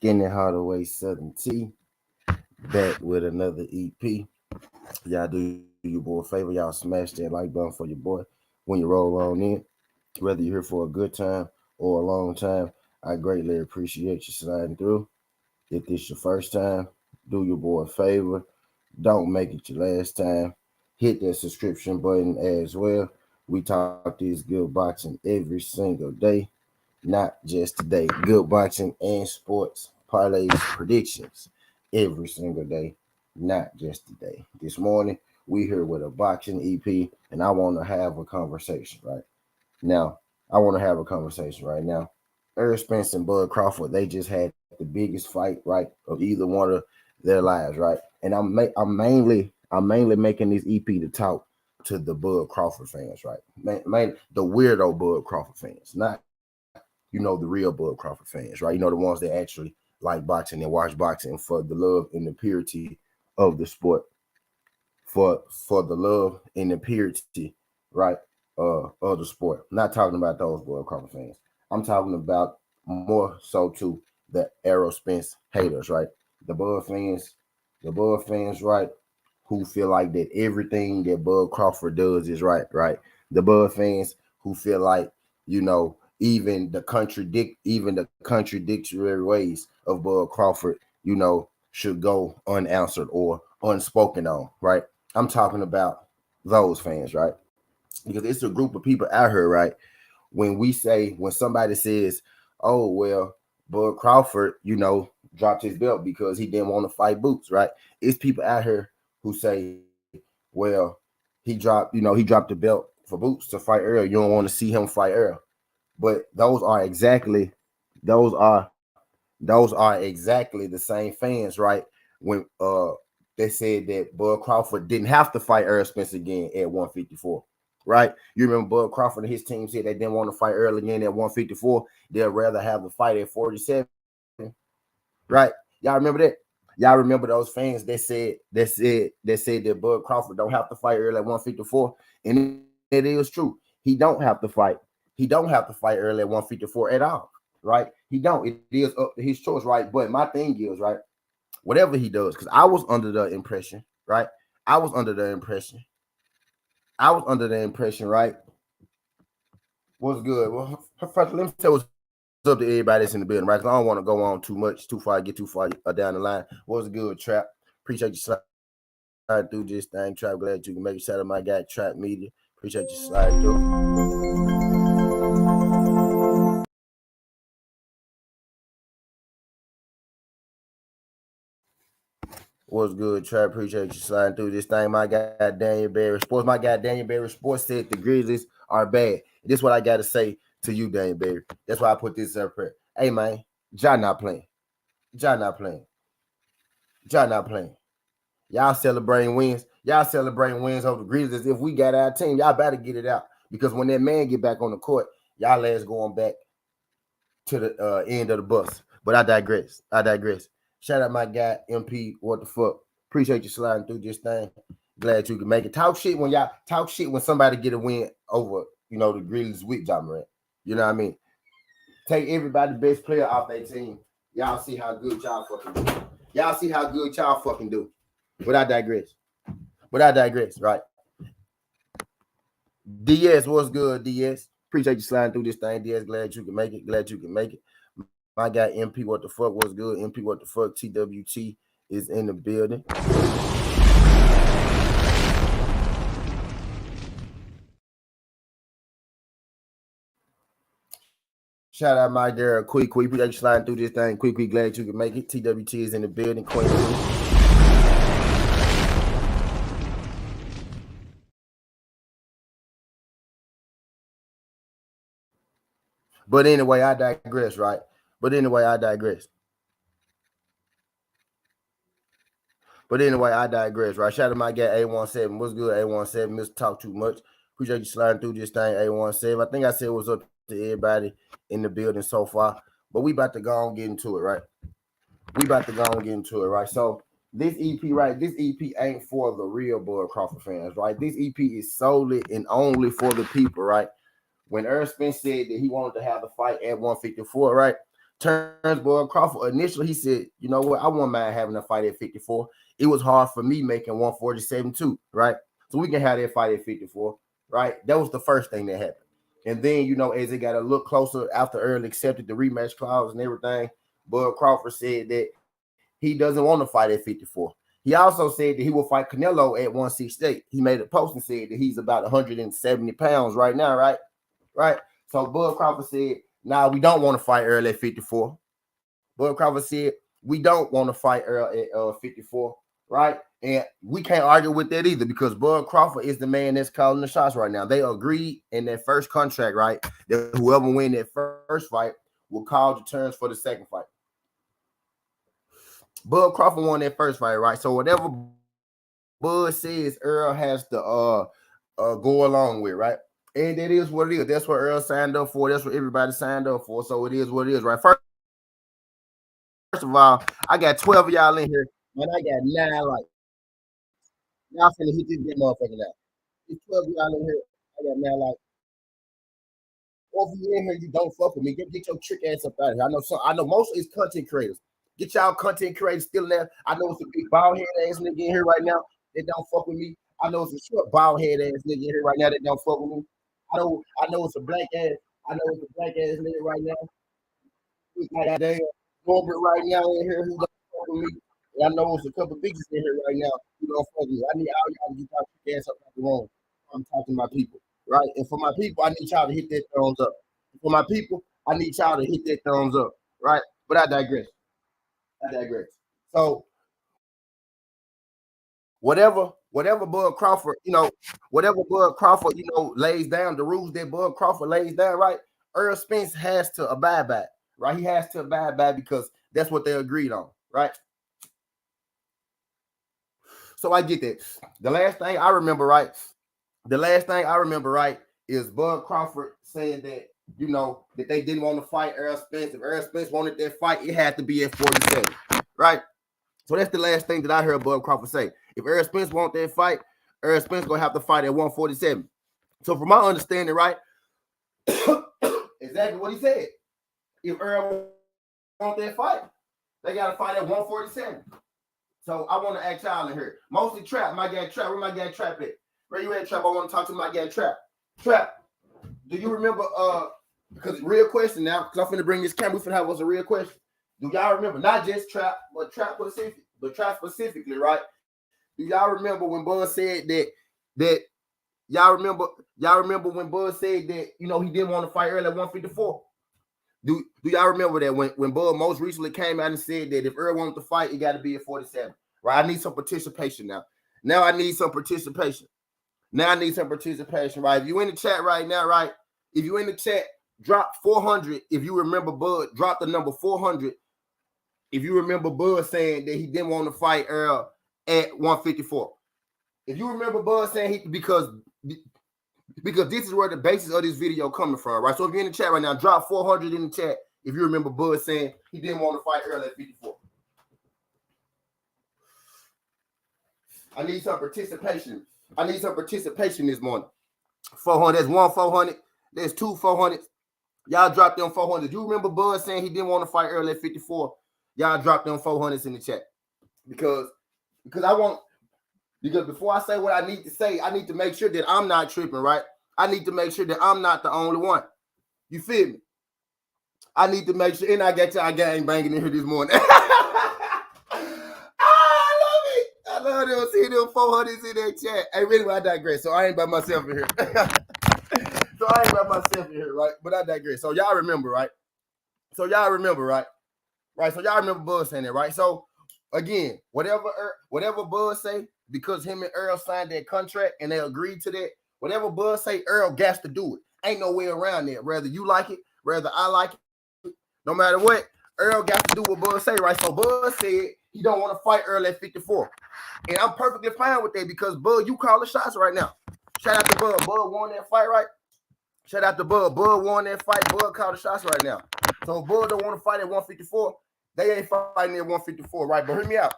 Skinny Hardaway Southern T back with another EP. Y'all do your boy a favor. Y'all smash that like button for your boy when you roll on in. Whether you're here for a good time or a long time, I greatly appreciate you sliding through. If this your first time, do your boy a favor. Don't make it your last time. Hit that subscription button as well. We talk this good boxing every single day, not just today. Good boxing and sports parlays predictions every single day, not just today. This morning, we here with a boxing EP, and I want to have a conversation right now. I want to have a conversation right now. Spence and Bud Crawford, they just had the biggest fight, right, of either one of their lives, right? And I'm mainly making this EP to talk to the Bud Crawford fans, right? The weirdo Bud Crawford fans, not the real Bud Crawford fans, right? The ones that actually like boxing and watch boxing for the love and the purity of the sport, for the love and the purity, right, of the sport. I'm not talking about those Bud Crawford fans. I'm talking about more so to the Errol Spence haters, right? The Bud fans, right, who feel like that everything that Bud Crawford does is right, right? The Bud fans who feel like, even the contradictory ways of Bud Crawford, should go unanswered or unspoken on, right? I'm talking about those fans, right? Because it's a group of people out here, right? When somebody says, "Oh well, Bud Crawford, dropped his belt because he didn't want to fight Boots," right? It's people out here who say, "Well, he dropped the belt for Boots to fight Earl. You don't want to see him fight Earl." But those are those are exactly the same fans, right? When they said that Bud Crawford didn't have to fight Earl Spence again at 154. Right? You remember Bud Crawford and his team said they didn't want to fight Earl again at 154. They'd rather have the fight at 47. Right? Y'all remember that? Y'all remember those fans that said that Bud Crawford don't have to fight Earl at 154? And it is true. He don't have to fight. He don't have to fight Earl at 154 at all. Right? He don't. It is up to his choice, right? But my thing is, right, whatever he does, because I was under the impression, right? I was under the impression, right? What's good? Well, first, let me tell what's up to everybody that's in the building, right? Because I don't want to go on too far, get too far down the line. What's good, Trap? Appreciate you sliding through this thing, Trap. Glad you can make it. Shout out my guy, Trap Media. Appreciate you sliding through. What's good, Trap? Appreciate you sliding through this thing. My guy, Daniel Barry Sports. My guy, Daniel Barry Sports said the Grizzlies are bad. This is what I got to say to you, Daniel Barry. That's why I put this up here. Hey, man, Ja not playing. Ja not playing. Ja not playing. Y'all celebrating wins. Y'all celebrating wins over the Grizzlies. If we got our team, y'all better get it out. Because when that man get back on the court, y'all ass going back to the end of the bus. But I digress. Shout out my guy, MP. What the fuck? Appreciate you sliding through this thing. Glad you can make it. Talk shit when somebody get a win over, the Grizzlies with Ja Morant. You know what I mean? Take everybody best player off their team Y'all see how good y'all fucking do. Y'all see how good y'all fucking do. But I digress. Right? DS, what's good, DS? Appreciate you sliding through this thing, DS. Glad you can make it. My guy MP, what the fuck was good? MP, what the fuck? TWT is in the building. Shout out my girl, Quick. Appreciate you sliding through this thing. Quick, glad you can make it. TWT is in the building. Queen. But anyway, I digress, right? But anyway, I digress, right? Shout out to my guy A17. What's good, A17? Mr. Talk Too Much. Appreciate you sliding through this thing, A17. I think I said what's up to everybody in the building so far. But we about to go and get into it, right? So this EP, right? This EP ain't for the real Bud Crawford fans, right? This EP is solely and only for the people, right? When Spence said that he wanted to have the fight at 154, right? Turns Bud Crawford, initially he said, you know what, I wouldn't mind having a fight at 54. It was hard for me making 147 too, right? So we can have that fight at 54, right? That was the first thing that happened. And then, you know, as it got a look closer after Earl accepted the rematch clause and everything, Bud Crawford said that he doesn't want to fight at 54. He also said that he will fight Canelo at 168. He made a post and said that he's about 170 pounds right now, right? Right. So Bud Crawford said, nah, we don't want to fight Earl at 54. Bud Crawford said, we don't want to fight Earl at 54, right? And we can't argue with that either because Bud Crawford is the man that's calling the shots right now. They agreed in that first contract, right, that whoever win that first fight will call the terms for the second fight. Bud Crawford won that first fight, right? So whatever Bud says, Earl has to go along with, right? And that is what it is. That's what Earl signed up for. That's what everybody signed up for. So it is what it is, right? First of all, I got 12 of y'all in here, and I got 9 likes. Y'all finna hit this motherfucker now. There's 12 of y'all in here. I got 9 likes. Or if you in here, you don't fuck with me. Get your trick ass up out of here. I know most of it's content creators. Get y'all content creators still in there. I know it's a big bald head ass nigga in here right now that don't fuck with me. I know it's a short bald head ass nigga in here right now that don't fuck with me. I know it's a black ass. I know it's a black ass nigga right now. Like damn Norbert right now in here who don't fuck with me. And I know it's a couple bitches in here right now who don't fuck with me. I need all y'all to get your ass up out the room. I'm talking to my people, right? And for my people, I need y'all to hit that thumbs up. For my people, I need y'all to hit that thumbs up, right? But I digress. So whatever Bud Crawford, lays down, the rules that Bud Crawford lays down, right? Earl Spence has to abide by, right? He has to abide by because that's what they agreed on, right? So I get that. The last thing I remember, right, is Bud Crawford saying that, you know, that they didn't want to fight Earl Spence. If Earl Spence wanted that fight, it had to be at 47, right? So that's the last thing that I heard Bud Crawford say. If Earl Spence want that fight, Earl Spence gonna have to fight at 147. So from my understanding, right, exactly what he said. If Earl want that fight, they gotta fight at 147. So I want to ask y'all in here. Mostly Trap, my guy Trap. Where my guy Trap at? Where you at, Trap? I want to talk to my guy Trap. Trap, do you remember? Because real question now, because I'm finna bring this camera. We finna have what's a real question. Do y'all remember? Not just Trap, but Trap specifically, right? Do y'all remember when Bud said that y'all remember when Bud said that, you know, he didn't want to fight Earl at 154? Do y'all remember that when Bud most recently came out and said that if Earl wanted to fight, it got to be at 47? Right? I need some participation now. I need some participation. Right? If you in the chat right now, right? If you in the chat, drop 400. If you remember Bud, drop the number 400. If you remember Bud saying that he didn't want to fight Earl at 154. If you remember Bud saying because this is where the basis of this video coming from, right? So if you're in the chat right now, drop 400 in the chat if you remember Bud saying he didn't want to fight Earl at 54. I need some participation this morning. 400. That's 1 400. There's 2 400. Y'all drop them 400. You remember Bud saying he didn't want to fight Earl at 54? Y'all drop them 400s in the chat because I want. Because before I say what I need to say, I need to make sure that I'm not tripping, right? I need to make sure that I'm not the only one. You feel me? I need to make sure, and I got y'all gang banging in here this morning. I love it. I love them. See them 400s in that chat. Hey, really, I digress. So I ain't by myself in here. Right? But I digress. So y'all remember, right? So y'all remember Buzz saying that, right? So again, whatever Buzz say, because him and Earl signed that contract and they agreed to that, whatever Buzz say, Earl got to do it. Ain't no way around that. Whether you like it, whether I like it, no matter what, Earl got to do what Buzz say, right? So Buzz said he don't want to fight Earl at 54. And I'm perfectly fine with that because Bud, you call the shots right now. Shout out to Bud. Bud won that fight, right? Shout out to Bud. Bud won that fight. Bud called the shots right now. So Bud don't want to fight at 154. They ain't fighting at 154, right? But hear me out.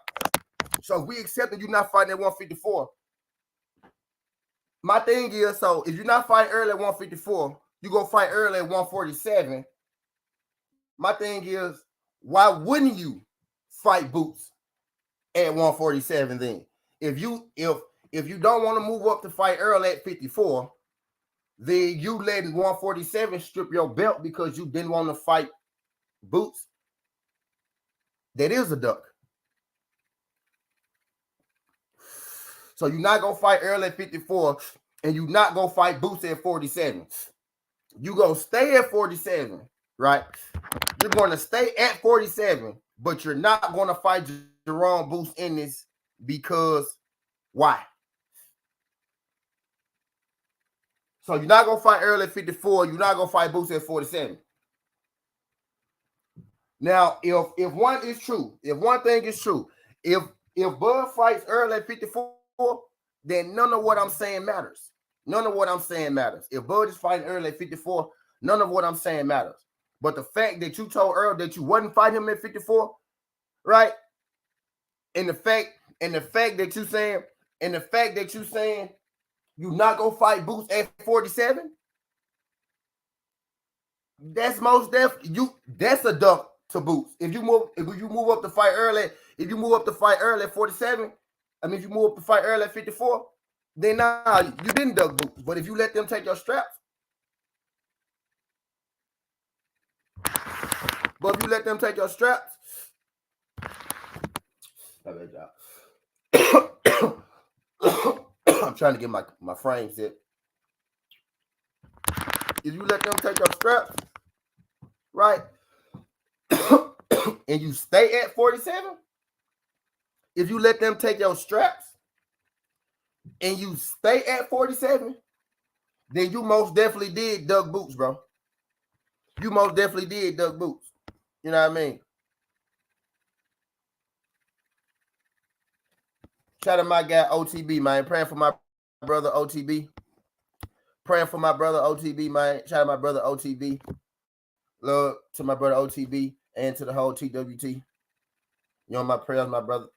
So if we accept that you're not fighting at 154, my thing is, so if you're not fighting early at 154, you go fight early at 147. My thing is, why wouldn't you fight Boots at 147 then? If you don't want to move up to fight early at 54, then you letting 147 strip your belt because you didn't want to fight Boots. That is a duck. So you're not going to fight early at 54, and you're not going to fight Boots at 47. You're going to stay at 47, right? You're going to stay at 47, but you're not going to fight Jerome Boots in this because why? So you're not going to fight early at 54. You're not going to fight Boots at 47. Now, if one thing is true, if Bud fights early at 54, then none of what I'm saying matters. None of what I'm saying matters. If Bud is fighting early at 54, none of what I'm saying matters. But the fact that you told Earl that you wouldn't fight him at 54, right? And the fact that you saying you're not gonna fight Boots at 47, that's most definitely that's a duck to Boots. If you move up to fight early at 47, I mean if you move up to fight early at 54, then you didn't duck Boots. But if you let them take your straps, I'm trying to get my frame set. If you let them take your straps, right, and you stay at 47, if you let them take your straps and you stay at 47, then you most definitely did duck Boots, bro. You most definitely did duck Boots. You know what I mean? Shout out to my guy OTB, man. Praying for my brother OTB. Man. Shout out to my brother OTB. Love to my brother OTB and to the whole TWT. You know my prayers, my brother.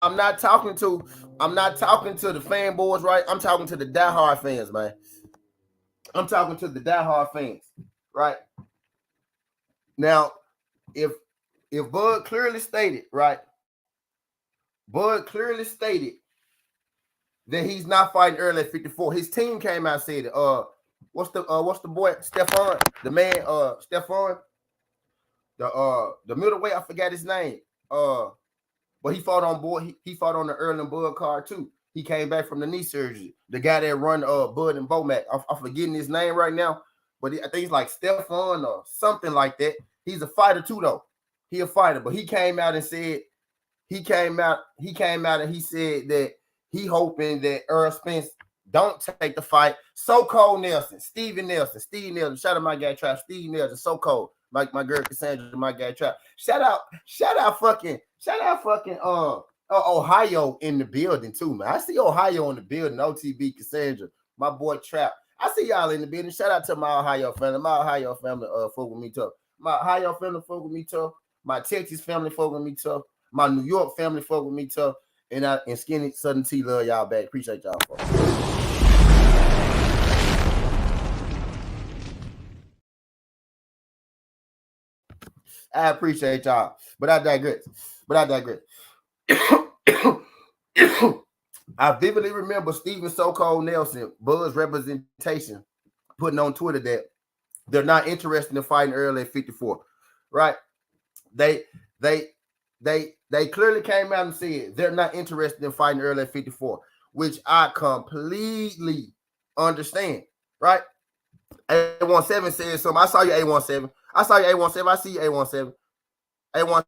I'm not talking to the fanboys, right? I'm talking to the diehard fans, man. I'm talking to the diehard fans, right? Now, if Bud clearly stated, right? Bud clearly stated that he's not fighting early at 54. His team came out and said, what's the boy Stephon, the man Stephon, the middleweight, I forgot his name. But he fought on board. He fought on the Earl and Bud card too. He came back from the knee surgery. The guy that run Bud and Bomac. I'm forgetting his name right now, but I think he's like Stephon or something like that. He's a fighter too, though. He a fighter, but he came out and said he came out and he said that he hoping that Earl Spence don't take the fight. So Cold Nelson, Steve Nelson. Shout out my guy Trap. Steve Nelson, so cold. My girl Cassandra, my guy Trap. Shout out fucking Ohio in the building too, man. I see Ohio in the building. OTB Cassandra, my boy Trap. I see y'all in the building. Shout out to my Ohio family. My Ohio family fuck with me tough. My Ohio family fuck with me tough. My Texas family fuck with me tough. My New York family fuck with me tough. And Skinny Southern T love y'all back. Appreciate y'all. Folks. I appreciate y'all. But I digress. I vividly remember Stephen So-Called Nelson, Buzz representation, putting on Twitter that they're not interested in fighting early at 54. Right? They clearly came out and said they're not interested in fighting early at 54, which I completely understand. Right? A17 said something. I saw you, A17. I see you, A17. A17.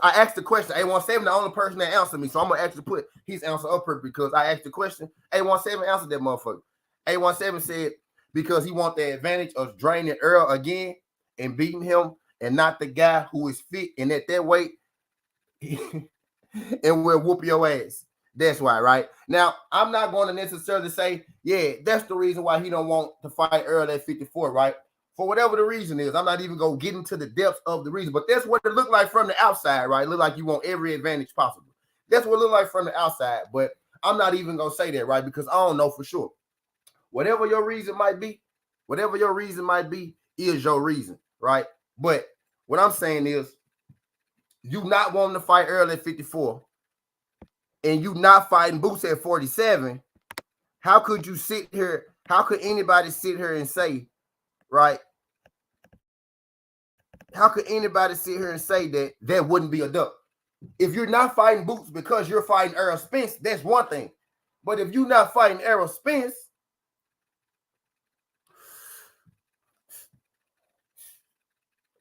I asked the question. A17, the only person that answered me, so I'm gonna actually put his answer up here because I asked the question. A17 answered that motherfucker. A17 said because he want the advantage of draining Earl again and beating him, and not the guy who is fit and at that weight and will whoop your ass. That's why, right? Now, I'm not going to necessarily say, yeah, that's the reason why he don't want to fight Earl at 54, right? For whatever the reason is, I'm not even going to get into the depths of the reason, but that's what it looked like from the outside, right? It looked like you want every advantage possible. That's what it looked like from the outside, but I'm not even going to say that, right? Because I don't know for sure. Whatever your reason might be is your reason, right? But what I'm saying is, you not wanting to fight Earl at 54 and you not fighting Boots at 47, how could you sit here? How could anybody sit here and say, right? How could anybody sit here and say that there wouldn't be a duck? If you're not fighting Boots because you're fighting Errol Spence, that's one thing. But if you're not fighting Errol Spence,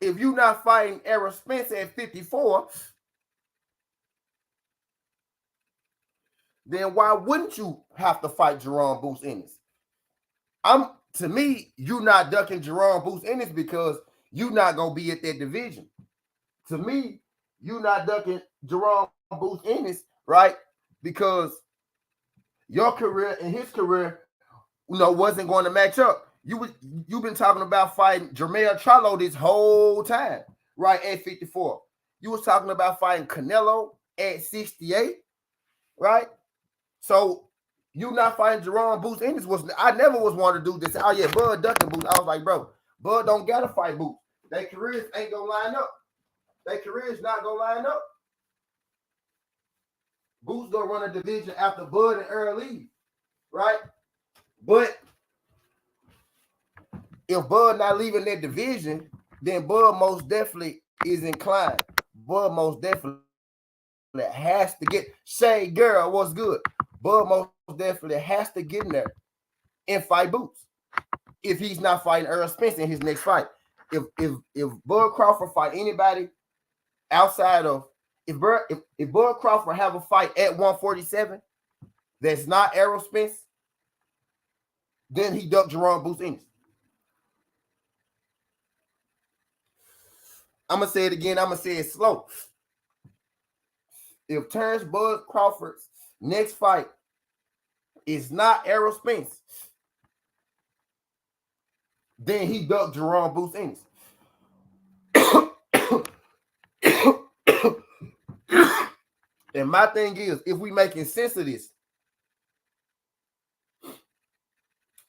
at 54, then why wouldn't you have to fight Jerome Boots Ennis? To me, you not ducking Jerome Boots Ennis because you not gonna be at that division. To me, you not ducking Jerome Boots Ennis, right? Because your career and his career, wasn't going to match up. You've been talking about fighting Jermell Charlo this whole time, right? At 54. You was talking about fighting Canelo at 68, right? So you not fighting Jerome Boots Ennis I never was wanting to do this. Oh yeah, Bud ducking Boots. I was like, bro, Bud don't gotta fight Boots. Their careers ain't gonna line up. Their careers not gonna line up. Boots gonna run a division after Bud and Earl leave, right? But if Bud not leaving that division, then Bud most definitely is inclined. Bud most definitely has to get Shay girl, what's good? Bud most definitely has to get in there and fight Boots if he's not fighting Earl Spence in his next fight. If Bud Crawford fight anybody outside of if Bud Crawford have a fight at 147 that's not Errol Spence, then he ducked Jerome Boots Ennis. I'm gonna say it again. I'm gonna say it slow. If Terrence Bud Crawford's next fight is not Errol Spence, then he ducked Jerome Boots Ennis. And my thing is, if we making sense of this,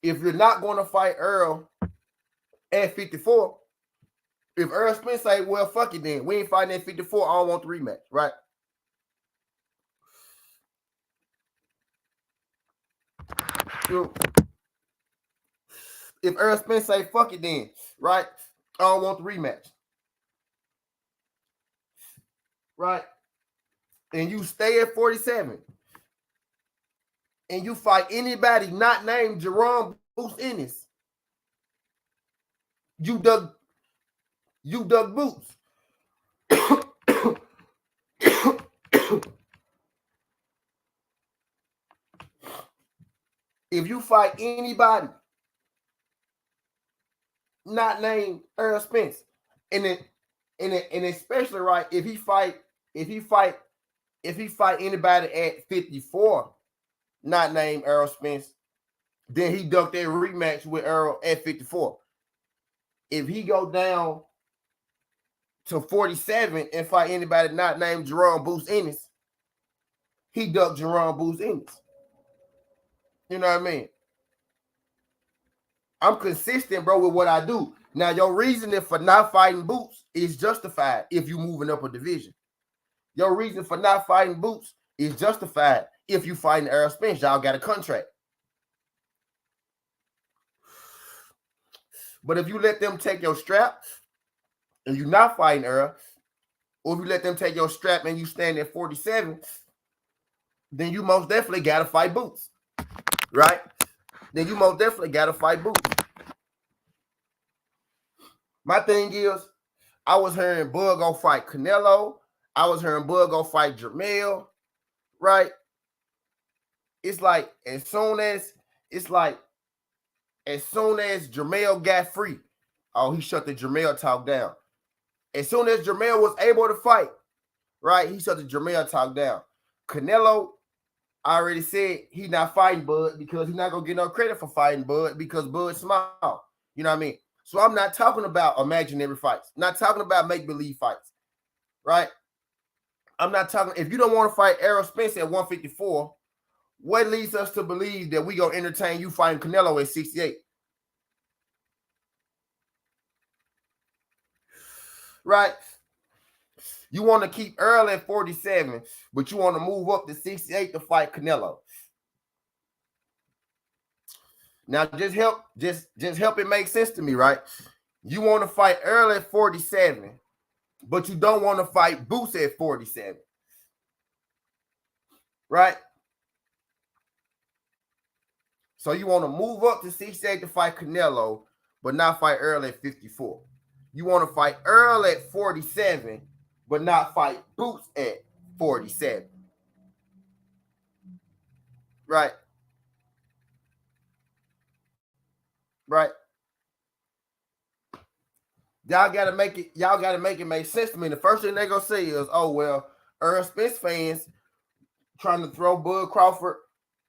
if you're not going to fight Earl at 54, if Earl Spence say, well, fuck it then, we ain't fighting at 54, I don't want the rematch, right? If Earl Spence say, fuck it then, right, I don't want the rematch, right? And you stay at 47, and you fight anybody not named Jerome Boots Ennis, you dug Boots. If you fight anybody not named Earl Spence, and especially right, if he fight anybody at 54 not named Earl Spence, then he ducked that rematch with Earl at 54. If he go down to 47 and fight anybody not named Jerome Boots Ennis, he ducked Jerome Booth's Ennis. You know what I mean? I'm consistent, bro, with what I do. Now, your reasoning for not fighting Boots is justified if you're moving up a division. Your reason for not fighting Boots is justified if you fighting Errol Spence. Y'all got a contract. But if you let them take your strap and you're not fighting Errol, or if you let them take your strap and you stand at 47, then you most definitely got to fight Boots, right? Then you most definitely got to fight Boots. My thing is, I was hearing Bud go fight Canelo. I was hearing Bud go fight Jermell, right? It's like as soon as Jermell got free, oh, he shut the Jermell talk down. As soon as Jermell was able to fight, right, he shut the Jermell talk down. Canelo, I already said he not fighting Bud because he's not going to get no credit for fighting Bud because Bud's small. You know what I mean? So I'm not talking about imaginary fights. Not talking about make-believe fights, right? I'm not talking, if you don't want to fight Errol Spence at 154, what leads us to believe that we going to entertain you fighting Canelo at 68? Right? You want to keep Earl at 47, but you want to move up to 68 to fight Canelo. Now, just help it make sense to me, right? You want to fight Earl at 47, but you don't want to fight Boots at 47. Right? So you want to move up to 68 to fight Canelo, but not fight Earl at 54. You want to fight Earl at 47, but not fight Boots at 47. Right? Right? Y'all gotta make it make sense to me. The first thing they're gonna say is, oh well, Earl Spence fans trying to throw Bud Crawford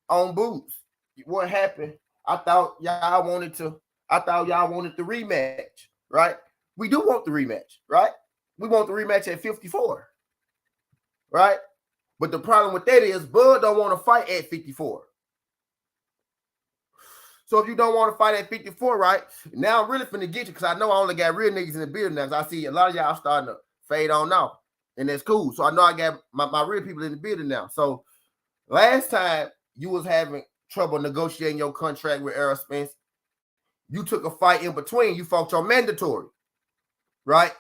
on Boots. What happened? I thought y'all wanted the rematch, right? We do want the rematch, right? We want the rematch at 54, right? But the problem with that is Bud don't want to fight at 54. So if you don't want to fight at 54, right? Now I'm really finna get you because I know I only got real niggas in the building now. I see a lot of y'all starting to fade on now, and that's cool. So I know I got my real people in the building now. So last time you was having trouble negotiating your contract with Errol Spence, you took a fight in between. You fought your mandatory, right?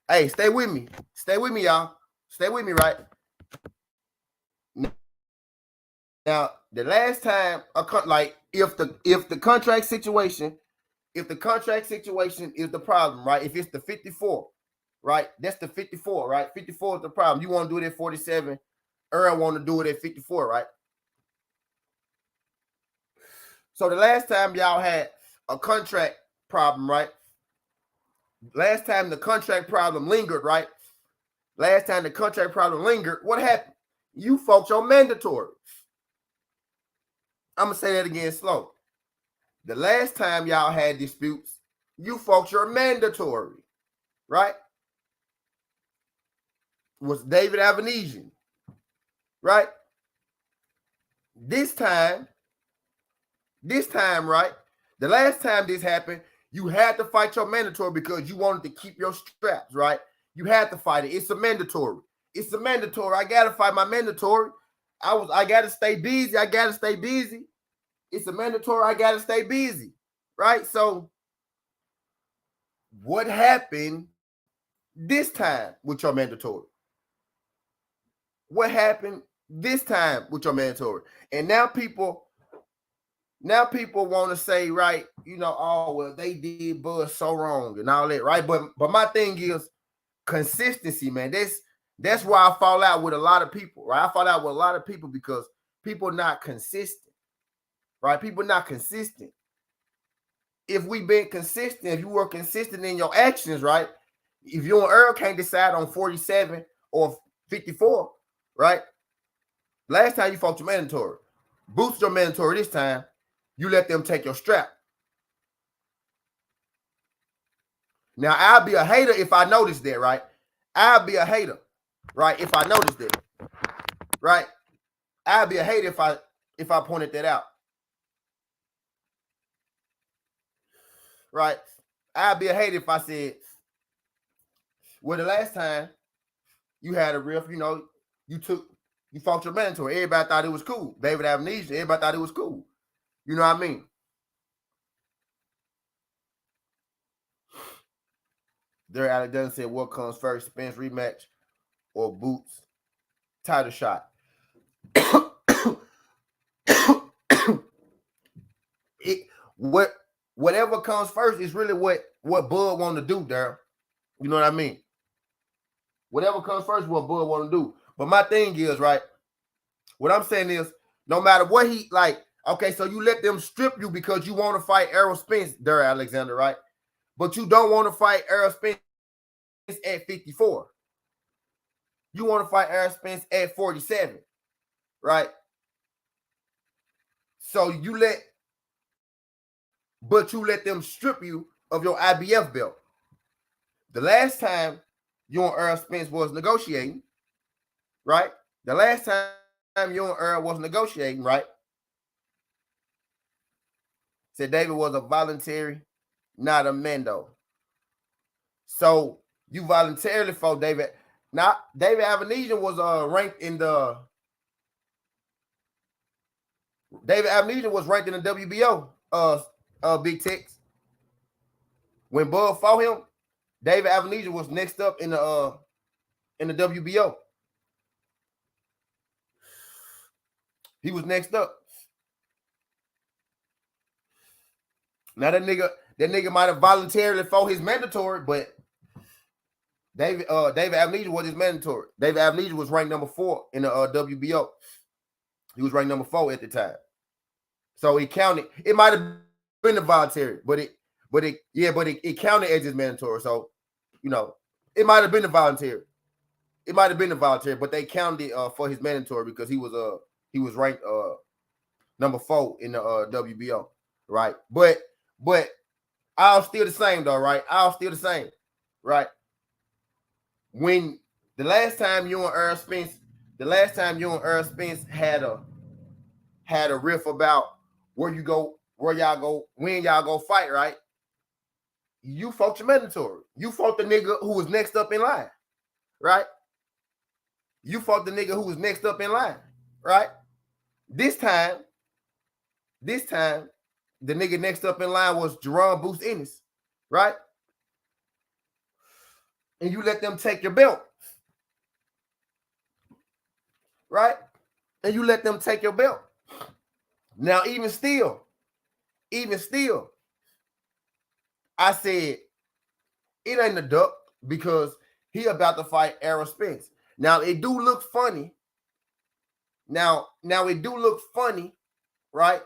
Hey, stay with me. Stay with me, y'all. Stay with me, right? Now, the last time, if the contract situation is the problem, right? If it's the 54, right? That's the 54, right? 54 is the problem. You want to do it at 47. Earl want to do it at 54, right? So the last time y'all had a contract problem, right? Last time the contract problem lingered, right? Last time the contract problem lingered, what happened? You fought your mandatory. I'm going to say that again slow. The last time y'all had disputes, you fought your mandatory, right? Was David Avenesian, right? This time, right? The last time this happened, you had to fight your mandatory because you wanted to keep your straps, right? You had to fight it. It's a mandatory. I got to fight my mandatory. I got to stay busy. It's a mandatory. I got to stay busy, right? So what happened this time with your mandatory? What happened this time with your mandatory? And now people want to say, right, oh, well, they did Bud so wrong and all that, right? But my thing is consistency, man. That's why I fall out with a lot of people, right? I fall out with a lot of people because people not consistent, right? People not consistent. If we been consistent, if you were consistent in your actions, right? If you and Earl can't decide on 47 or 54, right? Last time you fought your mandatory. Boost your mandatory this time. You let them take your strap. Now, I'll be a hater if I notice that, right? I'll be a hater, right, if I notice that, right? I'd be a hater if I pointed that out. Right? I'd be a hater if I said, well, the last time you had a riff, you know, you fought your mentor. Everybody thought it was cool. David Amnesia, everybody thought it was cool. You know what I mean? There, Alexander said, what comes first, Spence rematch or Boots title shot? Whatever comes first is really what Bud want to do, Daryl. You know what I mean? Whatever comes first, what Bud want to do. But my thing is, right, what I'm saying is, no matter what he like, okay, so you let them strip you because you want to fight Errol Spence, Daryl Alexander, right? But you don't want to fight Errol Spence at 54. You want to fight Errol Spence at 47, right? So you let them strip you of your IBF belt. The last time you and Errol Spence was negotiating, right? The last time you and Errol was negotiating, right? Said David was a voluntary, not a Mendo. So you voluntarily fought David. Now, David Avenesian was ranked in the WBO Big Tex. When Bud fought him, David Avenesian was next up in the WBO. He was next up. Now that nigga might have voluntarily fought his mandatory, but David Amnesia was his mandatory. David Amnesia was ranked number 4 in the WBO. He was ranked number 4 at the time. So he counted. It might have been a voluntary, but it counted as his mandatory. So, you know, it might have been a voluntary. It might have been a voluntary, but they counted for his mandatory because he was ranked number 4 in the WBO, right? But I'll still the same though, right? I'll still the same, right? When the last time you and Earl Spence had a riff about where y'all go, when y'all go fight, right? You fought your mandatory. You fought the nigga who was next up in line, right? You fought the nigga who was next up in line, right? This time, the nigga next up in line was Jerome Boost Ennis, right? And you let them take your belt, right? And you let them take your belt. Now, even still, I said it ain't a duck because he about to fight Errol Spence. Now it do look funny. Now it do look funny, right?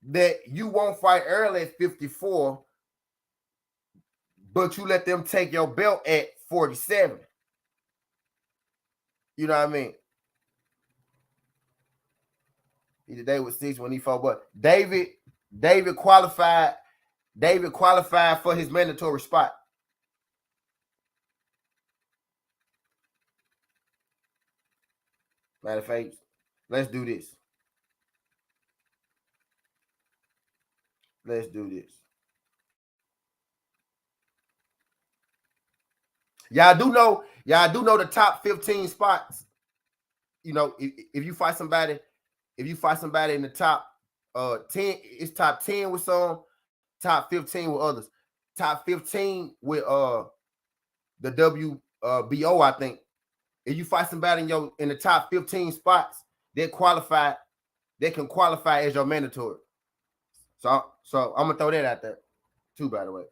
That you won't fight Errol at 54, but you let them take your belt at 47. You know what I mean? He today was 6 when he fought, but David qualified for his mandatory spot. Matter of fact, let's do this. Y'all do know the top 15 spots. You know, if you fight somebody in the top 10, it's top 10 with some, top 15 with others. Top 15 with the WBO, I think. If you fight somebody in the top 15 spots, they can qualify as your mandatory. So I'm gonna throw that out there too, by the way.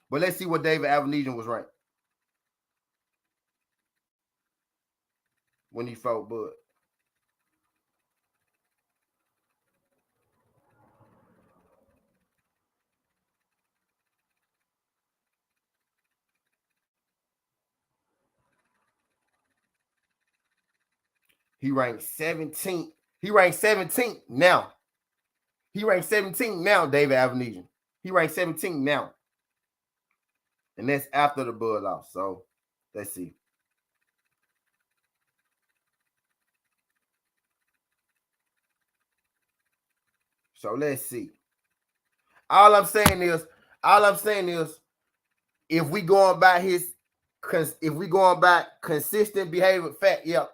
But let's see what David Avenesian was ranked when he fought Bud. He ranked 17th. He ranked 17th now. David Avenesian. He ranked 17th now. And that's after the Bud loss. So let's see. So let's see. All I'm saying is, if we going by consistent behavior, fact, yep.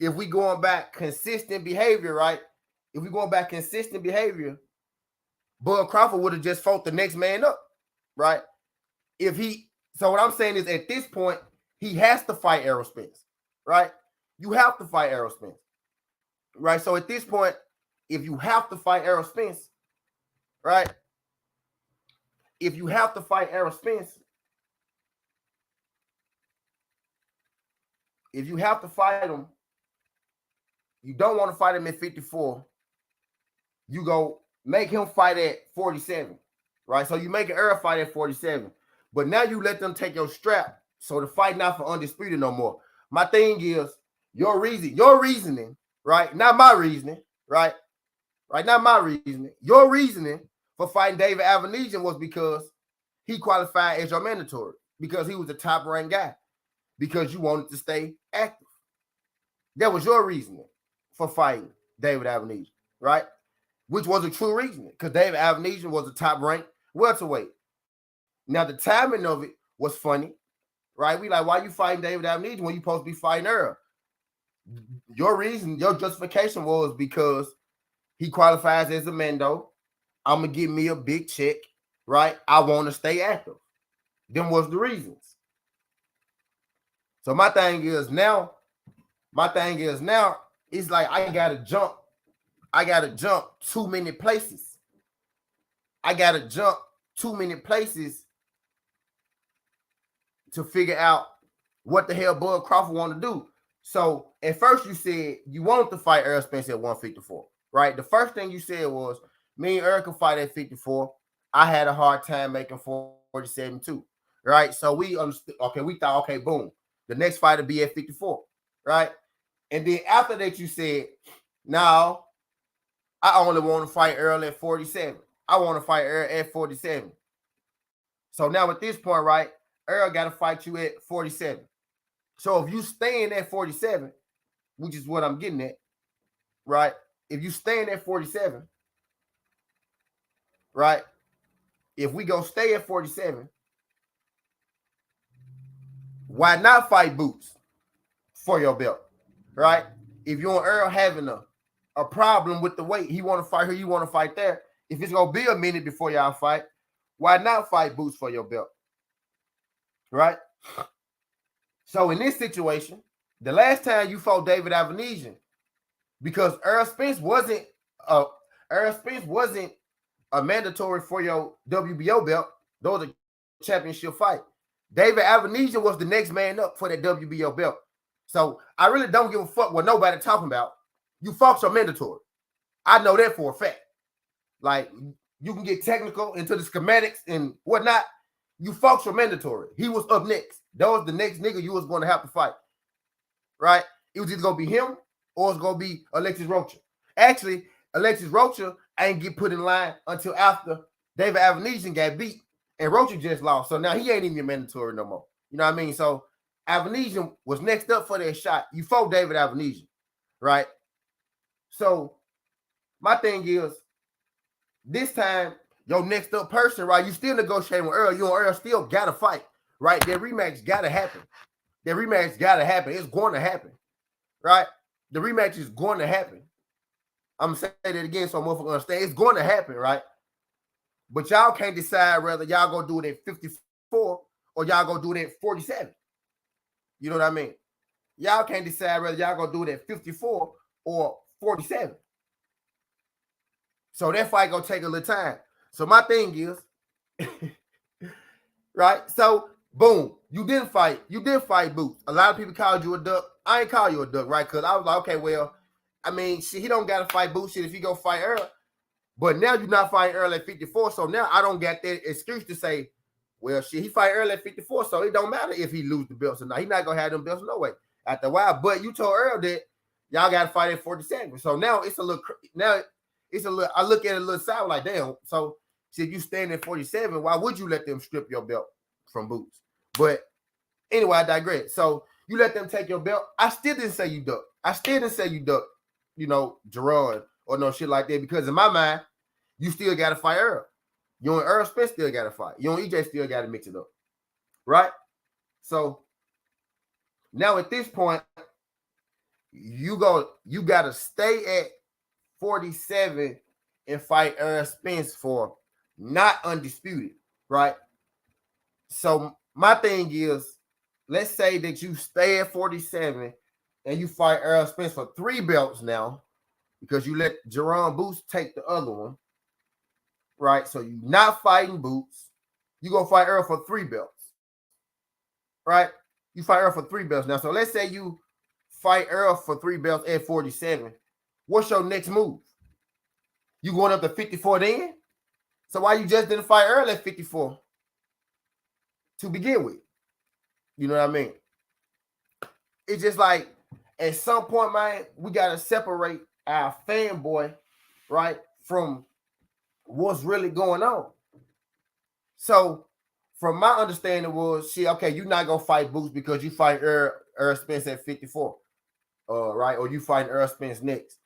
If we going back consistent behavior, right? If we going back consistent behavior, Bud Crawford would have just fought the next man up, right? So what I'm saying is, at this point, he has to fight Errol Spence, right? You have to fight Errol Spence, right? So at this point, if you have to fight Errol Spence, right? If you have to fight Errol Spence, if you have to fight him, you don't want to fight him at 54. You go make him fight at 47, right? So you make an Errol fight at 47, but now you let them take your strap, so the fight not for undisputed no more. My thing is your reasoning, right? Not my reasoning, right? Right, not my reasoning. Your reasoning for fighting David Avenesian was because he qualified as your mandatory, because he was a top-ranked guy, because you wanted to stay active. That was your reasoning for fighting David Avenesian, right? Which was a true reasoning, because David Avenesian was a top-ranked welterweight. Now, the timing of it was funny, right? We like, why you fighting David Avenesian when you supposed to be fighting Earl? Your reason, your justification was because he qualifies as a Mando. I'm going to give me a big check, right? I want to stay active. Them was the reasons. So my thing is now, it's like I got to jump too many places. To figure out what the hell Bud Crawford want to do. So at first you said you wanted to fight Errol Spence at 154, right? The first thing you said was, me and Errol can fight at 54. I had a hard time making 47 too, right? So we understood. Okay, we thought, okay, boom, the next fight will be at 54, right? And then after that, you said, no, I only want to fight Errol at 47. I want to fight Errol at 47. So now at this point, right, Errol got to fight you at 47. So if you staying at 47, which is what I'm getting at, right? If you staying at 47, right? If we go stay at 47, why not fight Boots for your belt, right? If you and Earl having a problem with the weight, he want to fight here, you want to fight there. If it's going to be a minute before y'all fight, why not fight Boots for your belt, right? So in this situation, the last time you fought David Avenesian, because Errol Spence wasn't a mandatory for your WBO belt, those are championship fight. David Avenesian was the next man up for that WBO belt. So I really don't give a fuck what nobody talking about. You fought your mandatory. I know that for a fact. Like, you can get technical into the schematics and whatnot. You fought your mandatory. He was up next. That was the next nigga you was going to have to fight, right? It was either going to be him or it's going to be Alexis Rocha. Actually, Alexis Rocha ain't get put in line until after David Avenesian got beat and Rocha just lost. So now he ain't even mandatory no more. You know what I mean? So Avenesian was next up for that shot. You fought David Avenesian, right? So my thing is, this time, your next up person, right? You still negotiating with Earl. You and Earl still got to fight, right? That rematch got to happen. It's going to happen, right? The rematch is going to happen. I'm going to say that again so motherfuckers understand. It's going to happen, right? But y'all can't decide whether y'all going to do it at 54 or y'all going to do it at 47. You know what I mean? Y'all can't decide whether y'all going to do it at 54 or 47. So that fight going to take a little time. So my thing is, right? So, boom, you didn't fight Boots. A lot of people called you a duck. I ain't call you a duck, right? Because I was like, okay, well, I mean, shit, he don't got to fight Boots shit if he go fight Earl. But now you're not fighting Earl at 54, so now I don't got that excuse to say, well, shit, he fight Earl at 54, so it don't matter if he lose the belts or not. He not going to have them belts no way after a while. But you told Earl that y'all got to fight at 47. So now it's a little, I look at it a little side like, damn, so if you stand at 47, why would you let them strip your belt from Boots? But anyway, I digress. So you let them take your belt. I still didn't say you duck. You know, Gerard or no shit like that. Because in my mind, you still got to fight Earl. You and Earl Spence still got to fight. You and EJ still got to mix it up, right? So now at this point, you got to stay at 47 and fight Earl Spence for not undisputed, right? So my thing is, let's say that you stay at 47 and you fight Earl Spence for 3 belts now because you let Jerome Boots take the other one, right? So you're not fighting Boots. You're going to fight Earl for 3 belts, right? You fight Earl for 3 belts now. So let's say you fight Earl for 3 belts at 47. What's your next move? You going up to 54 then? So why you just didn't fight Earl at 54 to begin with? You know what I mean? It's just like at some point, man, we got to separate our fanboy, right, from what's really going on. So from my understanding was, shit, okay, you're not going to fight Boots because you fight Earl Spence at 54, right? Or you fight Earl Spence next.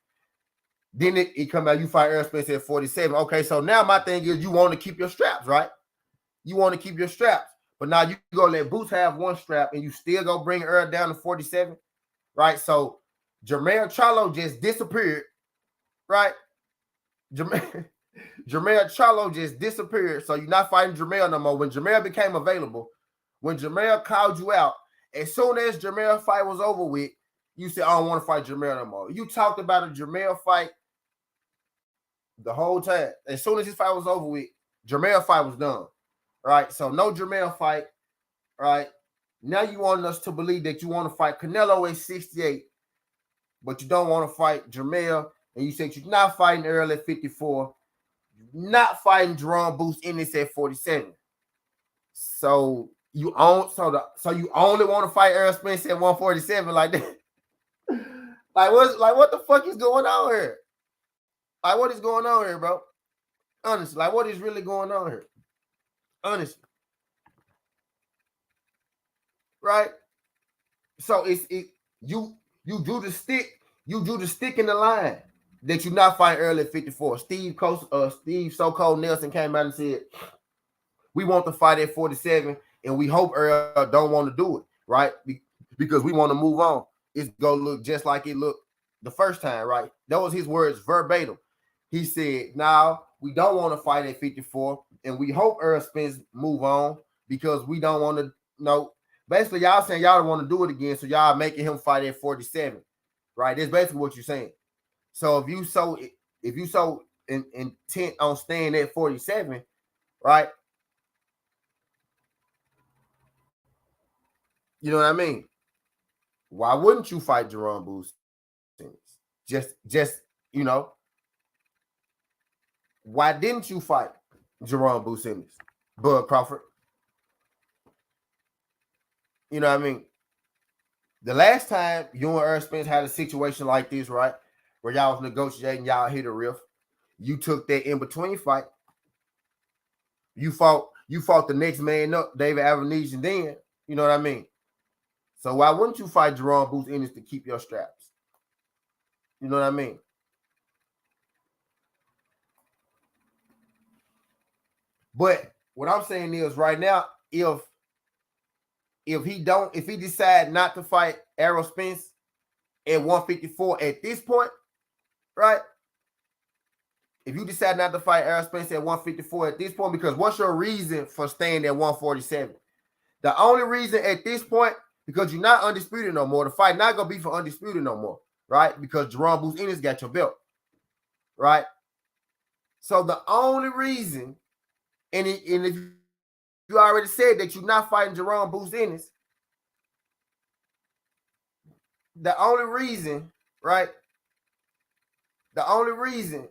Then it come out, you fight Earl Spence at 47. Okay, so now my thing is you want to keep your straps, right? You want to keep your straps. But now you going to let Boots have 1 strap and you still going to bring Earl down to 47, right? So Jermell Charlo just disappeared, right? Jermell Charlo just disappeared. So you're not fighting Jermell no more. When Jermell became available, when Jermell called you out, as soon as Jermell fight was over with, you said, I don't want to fight Jermell no more. You talked about a Jermell fight the whole time. As soon as his fight was over with, Jermell fight was done. Right? So no Jermell fight. Right? Now you want us to believe that you want to fight Canelo at 68, but you don't want to fight Jermell, and you said you're not fighting Earl at 54, not fighting Jerome Boots in this at 47. So you only want to fight Earl Spence at 147 like that. what the fuck is going on here? Like, what is going on here, bro? Honestly, like, what is really going on here? Honestly. Right? So you do the stick in the line that you're not fighting Earl at 54. Steve So Cold Nelson came out and said, we want to fight at 47, and we hope Earl don't want to do it, right? Because we want to move on. It's gonna look just like it looked the first time, right? That was his words verbatim. He said, "Now we don't want to fight at 54, and we hope Earl Spence move on because we don't want to know." Basically, y'all saying y'all don't want to do it again, so y'all making him fight at 47, right? That's basically what you're saying. So if you so intent on staying at 47, right? You know what I mean? Why wouldn't you fight Jerome Boots? Just you know, why didn't you fight Jerome Boots, Bud Crawford? You know what I mean? The last time you and Earl Spence had a situation like this, right, where y'all was negotiating, y'all hit a riff, you took that in between fight. You fought the next man up, David Avenesian, then, you know what I mean? So why wouldn't you fight Jerome Boots Ennis to keep your straps? You know what I mean? But what I'm saying is right now, if he decide not to fight Errol Spence at 154 at this point, right? If you decide not to fight Errol Spence at 154 at this point, because what's your reason for staying at 147? The only reason at this point, because you're not undisputed no more. The fight not gonna be for undisputed no more, right? Because Jerome Boots Ennis got your belt, right? So the only reason, and if you already said that you're not fighting Jerome Boots Ennis, the only reason, right? The only reason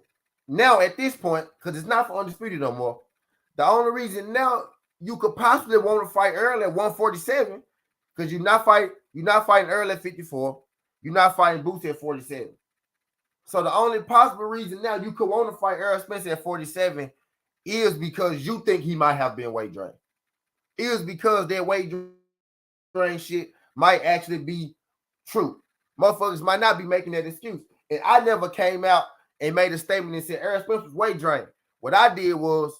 now at this point, because it's not for undisputed no more, the only reason now you could possibly want to fight Earl at 147, because you're not fighting Earl at 54, you're not fighting Boots at 47. So the only possible reason now you could want to fight Earl Spence at 47 is because you think he might have been weight drained. Is because that weight drain shit might actually be true. Motherfuckers might not be making that excuse. And I never came out and made a statement and said Errol Spence was weight drained. What I did was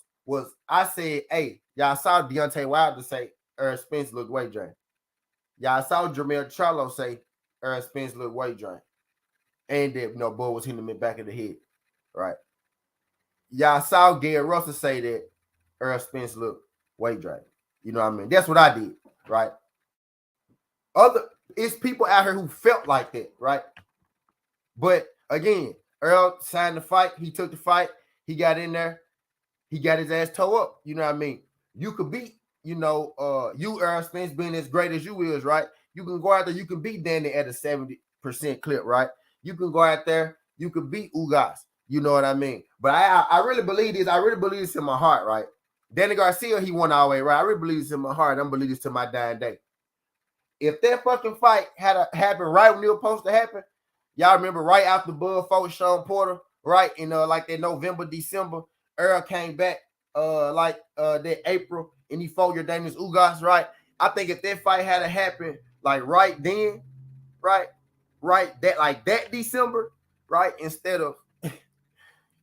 I said, hey, y'all saw Deontay Wilder say Errol Spence looked weight drained. Y'all saw Jermell Charlo say Errol Spence looked weight drained. And that Bull was hitting him in the back of the head. Right. Y'all saw Gary Russell say that Errol Spence looked weight drained. You know what I mean? That's what I did, right? It's people out here who felt like that, right? But again, Earl signed the fight. He took the fight. He got in there. He got his ass toe up. You know what I mean? You could beat, you Errol Spence being as great as you is, right? You can go out there. You can beat Danny at a 70% clip, right? You can go out there. You can beat Ugas. You know what I mean? But I really believe this. I really believe this in my heart, right? Danny Garcia, he won all the way, right? I really believe this in my heart. I'm believe this to my dying day. If that fucking fight had happened right when it was supposed to happen, y'all remember right after Bud fought Sean Porter, right? In like that November, December, Earl came back that April and he fought Yordenis Ugas, right? I think if that fight had happened like right then, right, that December, right, instead of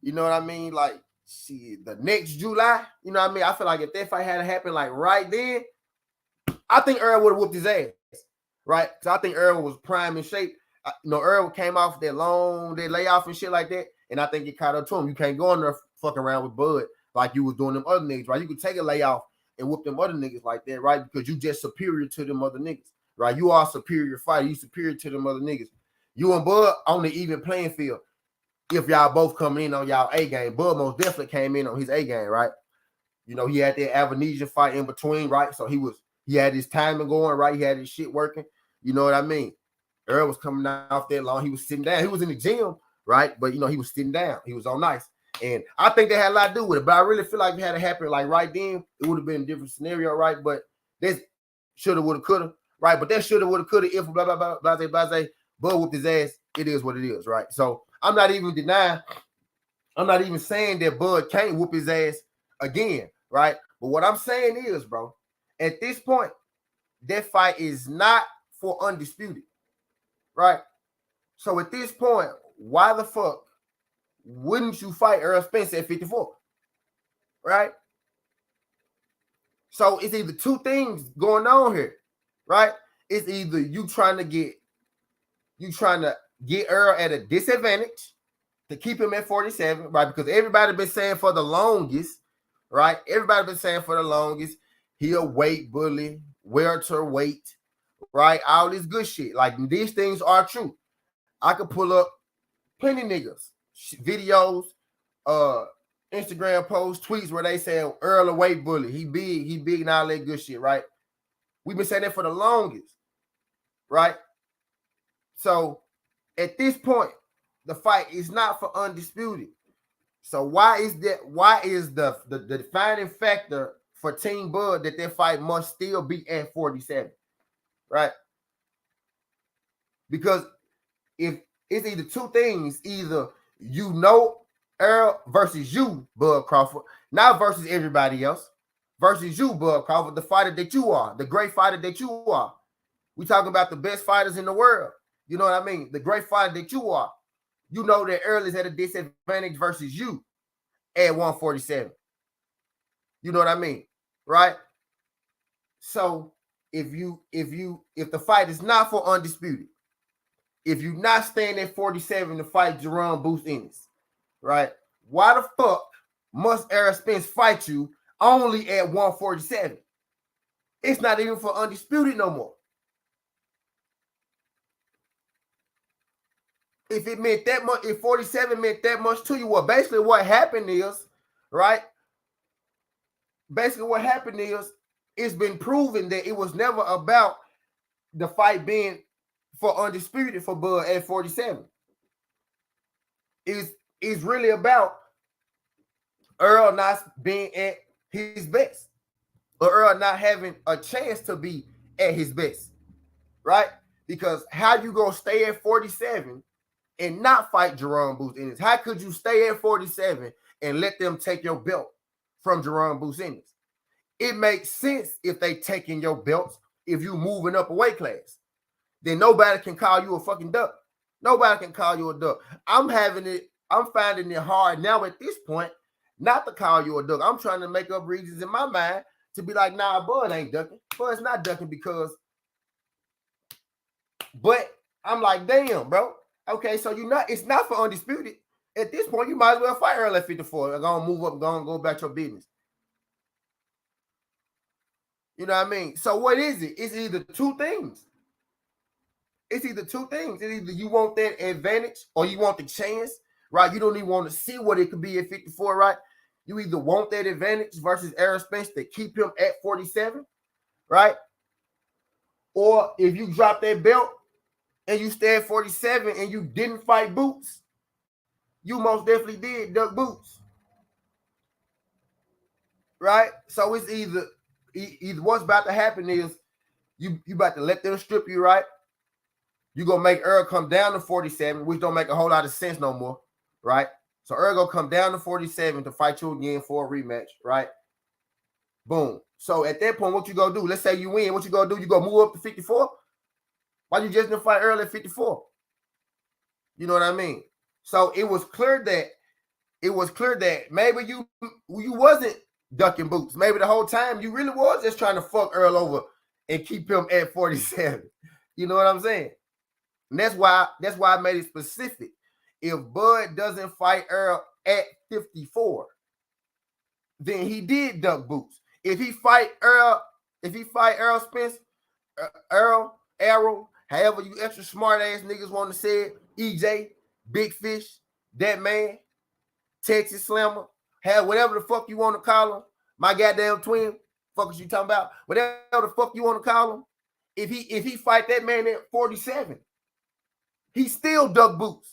you know what I mean, like the next July, you know what I mean? I feel like if that fight had happened like right then, I think Earl would have whooped his ass, right? Because I think Earl was prime in shape. Earl came off that layoff and shit like that, and I think it caught up to him. You can't go in there fucking around with Bud like you was doing them other niggas, right? You could take a layoff and whoop them other niggas like that, right? Because you just superior to them other niggas, right? You are superior fighter. You superior to them other niggas. You and Bud on the even playing field. If y'all both coming in on y'all A game, Bud most definitely came in on his A game, right? He had that Avanesian fight in between, right? So he had his timing going, right? He had his shit working. You know what I mean? Earl was coming off that long. He was sitting down. He was in the gym, right? But, he was sitting down. He was on ice. And I think that had a lot to do with it. But I really feel like if it had happened like right then, it would have been a different scenario, right? But this shoulda, woulda, coulda, right? But that shoulda, woulda, coulda, if blah, blah, blah, blase, blase, Bud whooped his ass, it is what it is, right? So I'm not even saying that Bud can't whoop his ass again, right? But what I'm saying is, bro, at this point, that fight is not for undisputed, right? So at this point, why the fuck wouldn't you fight Errol Spence at 54, right? So it's either two things going on here, right? It's either you trying to get Earl at a disadvantage to keep him at 47, right? Because everybody been saying for the longest, right? Everybody been saying for the longest, he a weight bully, welterweight, right? All this good shit. Like these things are true. I could pull up plenty niggas, videos, Instagram posts, tweets where they say Earl a weight bully. He big and all that good shit, right? We've been saying that for the longest, right? So at this point, the fight is not for undisputed. So why is the defining factor for Team Bud that fight must still be at 47, right? Because if it's either two things, either Earl versus you, Bud Crawford, not versus everybody else, versus you, Bud Crawford, the fighter that you are, the great fighter that you are. We talking about the best fighters in the world. You know what I mean? The great fighter that you are. You know that Earl is at a disadvantage versus you at 147. You know what I mean? Right? So if the fight is not for undisputed, if you're not staying at 47 to fight Jerome Boost Ennis, right? Why the fuck must Errol Spence fight you only at 147? It's not even for undisputed no more. If it meant that much, if 47 meant that much to you, well, basically what happened is, right? Basically what happened is it's been proven that it was never about the fight being for undisputed for Bud at 47. It's really about Earl not being at his best, or Earl not having a chance to be at his best, right? Because how you gonna stay at 47 and not fight Jerome Boost Ennis? How could you stay at 47 and let them take your belt from Jerome Boost Ennis? It makes sense if they taking your belts if you moving up a weight class. Then nobody can call you a fucking duck. Nobody can call you a duck. I'm having it I'm finding it hard now at this point not to call you a duck. I'm trying to make up reasons in my mind to be like, nah, Bud ain't ducking. Bud's not ducking because, but I'm like, damn, bro. Okay, so it's not for undisputed. At this point, you might as well fight Earl at 54. Gonna move up, gonna go back to your business. You know what I mean? So what is it? It's either two things. It's either two things. It's either you want that advantage or you want the chance, right? You don't even want to see what it could be at 54, right? You either want that advantage versus Errol Spence to keep him at 47, right? Or if you drop that belt and you stay at 47 and you didn't fight Boots, you most definitely did duck Boots, right? So it's either what's about to happen is you about to let them strip you, right? You gonna make Earl come down to 47, which don't make a whole lot of sense no more, right? So Earl gonna come down to 47 to fight you again for a rematch, right? Boom. So at that point, what you gonna do? Let's say you win. What you gonna do? You gonna move up to 54? Why you just didn't fight Earl at 54? You know what I mean? So it was clear that maybe you wasn't ducking Boots. Maybe the whole time you really was just trying to fuck Earl over and keep him at 47. You know what I'm saying? And that's why I made it specific. If Bud doesn't fight Earl at 54, then he did duck Boots. If he fight Earl Spence, Earl, Arrow, however you extra smart ass niggas want to say it, EJ, Big Fish, that man, Texas Slammer, have whatever the fuck you want to call him, my goddamn twin, fuck is you talking about? Whatever the fuck you want to call him, if he fight that man at 47, he still duck Boots.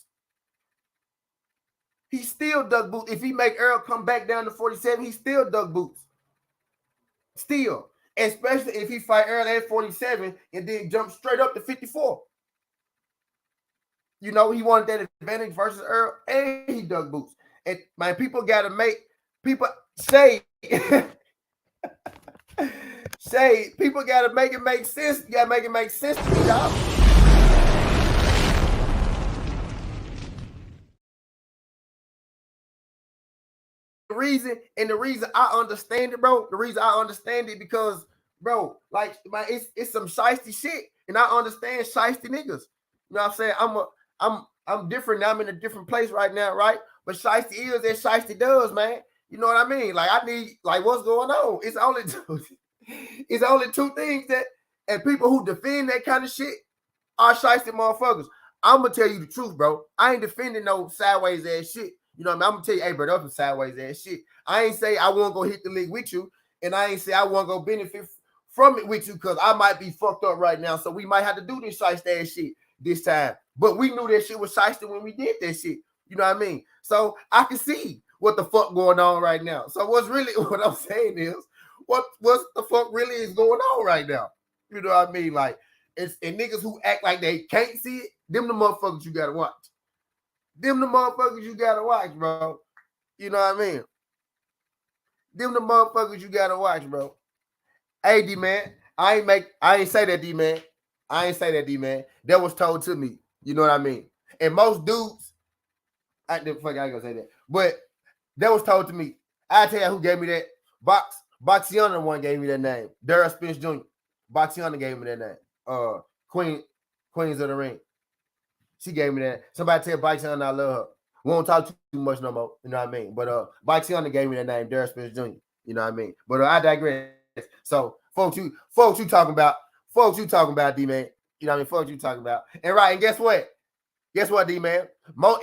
He still duck Boots. If he make Earl come back down to 47, he still duck Boots. Still. Especially if he fight Earl at 47 and then jump straight up to 54. You know, he wanted that advantage versus Earl, and he duck Boots. And man, people gotta make people say say people gotta make it make sense. You gotta make it make sense to me, y'all. The reason I understand it, bro. The reason I understand it because, bro, like it's some shiesty shit, and I understand shiesty niggas. You know what I'm saying? I'm different now. I'm in a different place right now, right? But shiesty is as shiesty does, man. You know what I mean? Like I need, like, what's going on? It's only two things that, and people who defend that kind of shit are shiesty motherfuckers. I'm gonna tell you the truth, bro. I ain't defending no sideways ass shit. You know what I mean? I'm gonna tell you, hey, bro, that's some sideways ass shit. I ain't say I won't go hit the league with you, and I ain't say I won't go benefit from it with you because I might be fucked up right now. So we might have to do this shiesty ass shit this time. But we knew that shit was shiesty when we did that shit. You know what I mean? So I can see what the fuck going on right now. So what I'm saying is, what's the fuck really is going on right now? You know what I mean? Like, and niggas who act like they can't see it, them the motherfuckers you gotta watch. Them the motherfuckers you gotta watch, bro. You know what I mean? Them the motherfuckers you gotta watch, bro. Hey, D-man, I ain't say that, D-man. I ain't say that, D-man. That was told to me. You know what I mean? And most dudes, I ain't gonna say that, but that was told to me. I tell you who gave me that. Boxiana one gave me that name. Darrell Spence Jr. Boxiana gave me that name. Queens of the Ring. She gave me that. Somebody tell Boxiana I love her. We won't talk too much no more. You know what I mean? But Boxiana gave me that name, Darrell Spence Jr. You know what I mean? But I digress. So folks you talking about D-man. You know what I mean? Folks you talking about. And right, and guess what? D-man?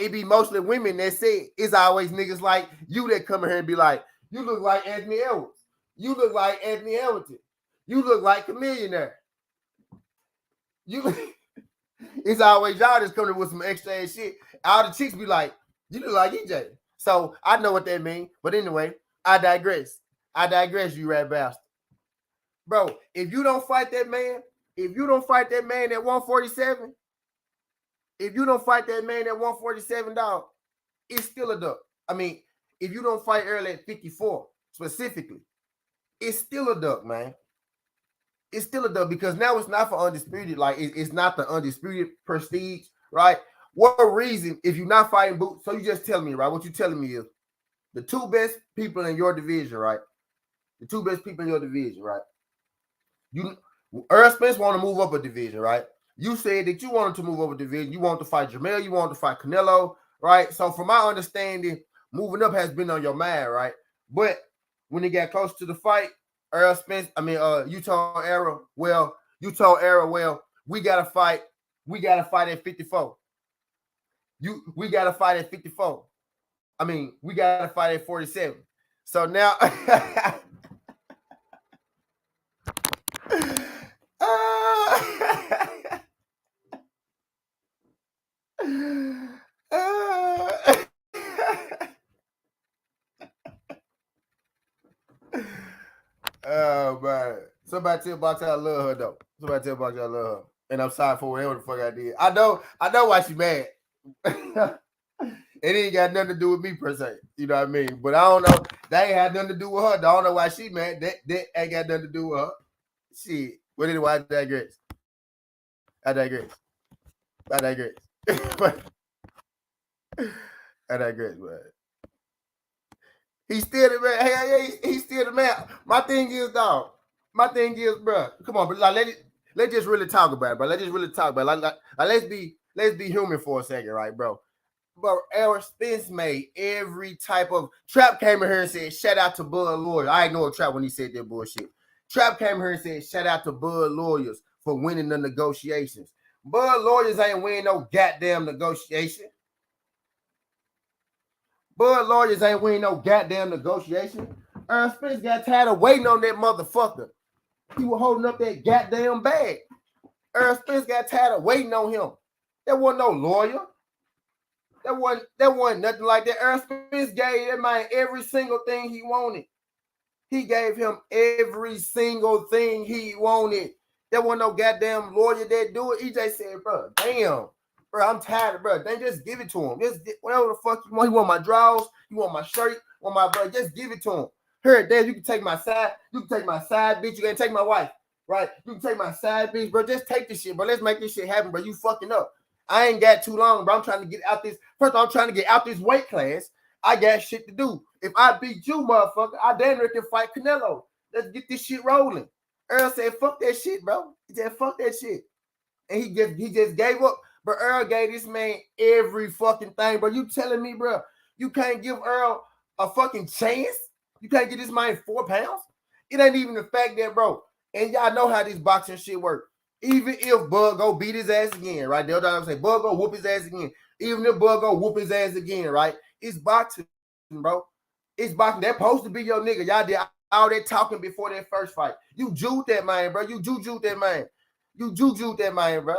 It be mostly women that say it's always niggas like you that come in here and be like, you look like Anthony Edwards. You look like Anthony Hamilton. You look like Chameleonaire. It's always y'all that's coming with some extra ass shit. All the chicks be like, you look like EJ. So I know what that means. But anyway, I digress, you rat bastard. Bro, if you don't fight that man at 147, dog, it's still a duck. I mean, if you don't fight early at 54 specifically, it's still a duck, man. It's still a duck because now it's not for undisputed. Like it's not the undisputed prestige, right? what reason, if you're not fighting Boots, so you just telling me, right? What you telling me is the two best people in your division, right? The two best people in your division, right? You Earl Spence want to move up a division, right? You said that you wanted to move up a division. You want to fight Jamel, you want to fight Canelo, right? So from my understanding, moving up has been on your mind, right? But when it got close to the fight, Earl Spence, you told Errol, we gotta fight at 54. We gotta fight at 54. We gotta fight at 47. So now oh man. Somebody tell Box I love her though. Somebody tell Box I love her. And I'm sorry for whatever the fuck I did. I know why she mad. It ain't got nothing to do with me per se. You know what I mean? But I don't know. That ain't had nothing to do with her. I don't know why she mad. That ain't got nothing to do with her. Shit. What anyway, I digress. I digress. man. He's still the man. Hey, he's still the man. My thing is, dog. Bro. Come on, bro. Like, let's just really talk about it, bro. Let's just really talk about it. Like, let's be human for a second, right, bro? Bro, Errol Spence made every type of Trap came in here and said, shout out to Bud Lawyers. I ignored Trap when he said that bullshit. Trap came here and said, shout out to Bud Lawyers for winning the negotiations. Bud Lawyers ain't winning no goddamn negotiation. Bud Lawyers ain't winning no goddamn negotiation. Errol Spence got tired of waiting on that motherfucker. He was holding up that goddamn bag. Errol Spence got tired of waiting on him. There wasn't no lawyer. There wasn't nothing like that. Errol Spence gave that man every single thing he wanted. He gave him every single thing he wanted. There wasn't no goddamn lawyer that do it. He just said, bro, damn, bro, I'm tired, bro. Then just give it to him. Just whatever the fuck you want. You want my drawers? You want my shirt? Want my bro? Just give it to him. Here, Dad, you can take my side. You can take my side, bitch. You can take my wife, right? You can take my side, bitch, bro. Just take this shit, bro. Let's make this shit happen, bro. You fucking up. I ain't got too long, bro. I'm trying to get out this. First, I'm trying to get out this weight class. I got shit to do. If I beat you, motherfucker, I damn near can fight Canelo. Let's get this shit rolling. Earl said, fuck that shit, bro. He said, fuck that shit. And he just gave up. But Earl gave this man every fucking thing, bro. You telling me, bro, you can't give Earl a fucking chance? You can't get this man 4 pounds? It ain't even the fact that, bro, and y'all know how this boxing shit work. Even if Bud go beat his ass again, right? They'll say Bud go whoop his ass again. Even if Bud go whoop his ass again, right? It's boxing, bro. It's boxing. That's supposed to be your nigga. Y'all did all that talking before that first fight. You juked that man, bro. You jujued that man. You jujued that man, bro.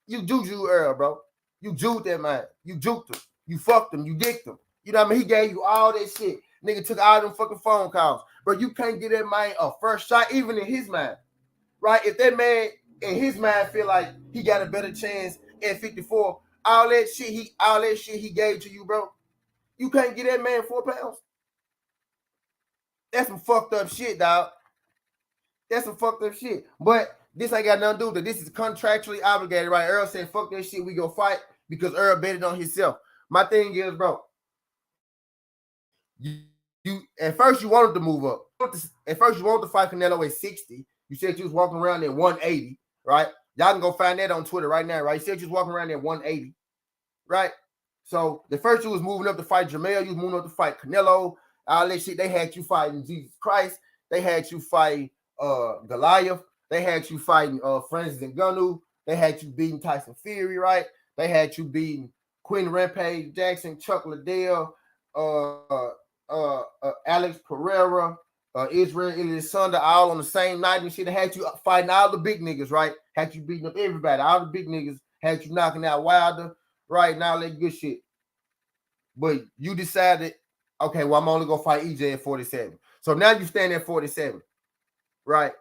You juju Earl, bro. You juked that man. You juked him. You fucked him. You dicked him. You know what I mean? He gave you all that shit. Nigga took all them fucking phone calls. Bro, you can't get that man a first shot, even in his mind. Right? If that man in his mind feel like he got a better chance at 54, all that shit he gave to you, bro. You can't get that man 4 pounds. That's some fucked up shit, dog. That's some fucked up shit. But this ain't got nothing to do with it. This is contractually obligated, right? Earl said, fuck that shit, we go fight because Earl betted on himself. My thing is, bro, you at first you wanted to move up. At first you wanted to fight Canelo at 60. You said you was walking around at 180, right? Y'all can go find that on Twitter right now, right? You said you was walking around at 180, right? So the first you was moving up to fight Jamel, you was moving up to fight Canelo, all that shit. They had you fighting Jesus Christ. They had you fighting Goliath. They had you fighting Francis Ngannou. They had you beating Tyson Fury, right? They had you beating Quinn Rampage Jackson, Chuck Liddell, Alex Pereira, Israel Ilisanda, all on the same night and shit. They had you fighting all the big niggas, right? Had you beating up everybody. All the big niggas had you knocking out Wilder, right? Now that good shit. But you decided, okay, well, I'm only gonna fight EJ at 47. So now you stand at 47, right?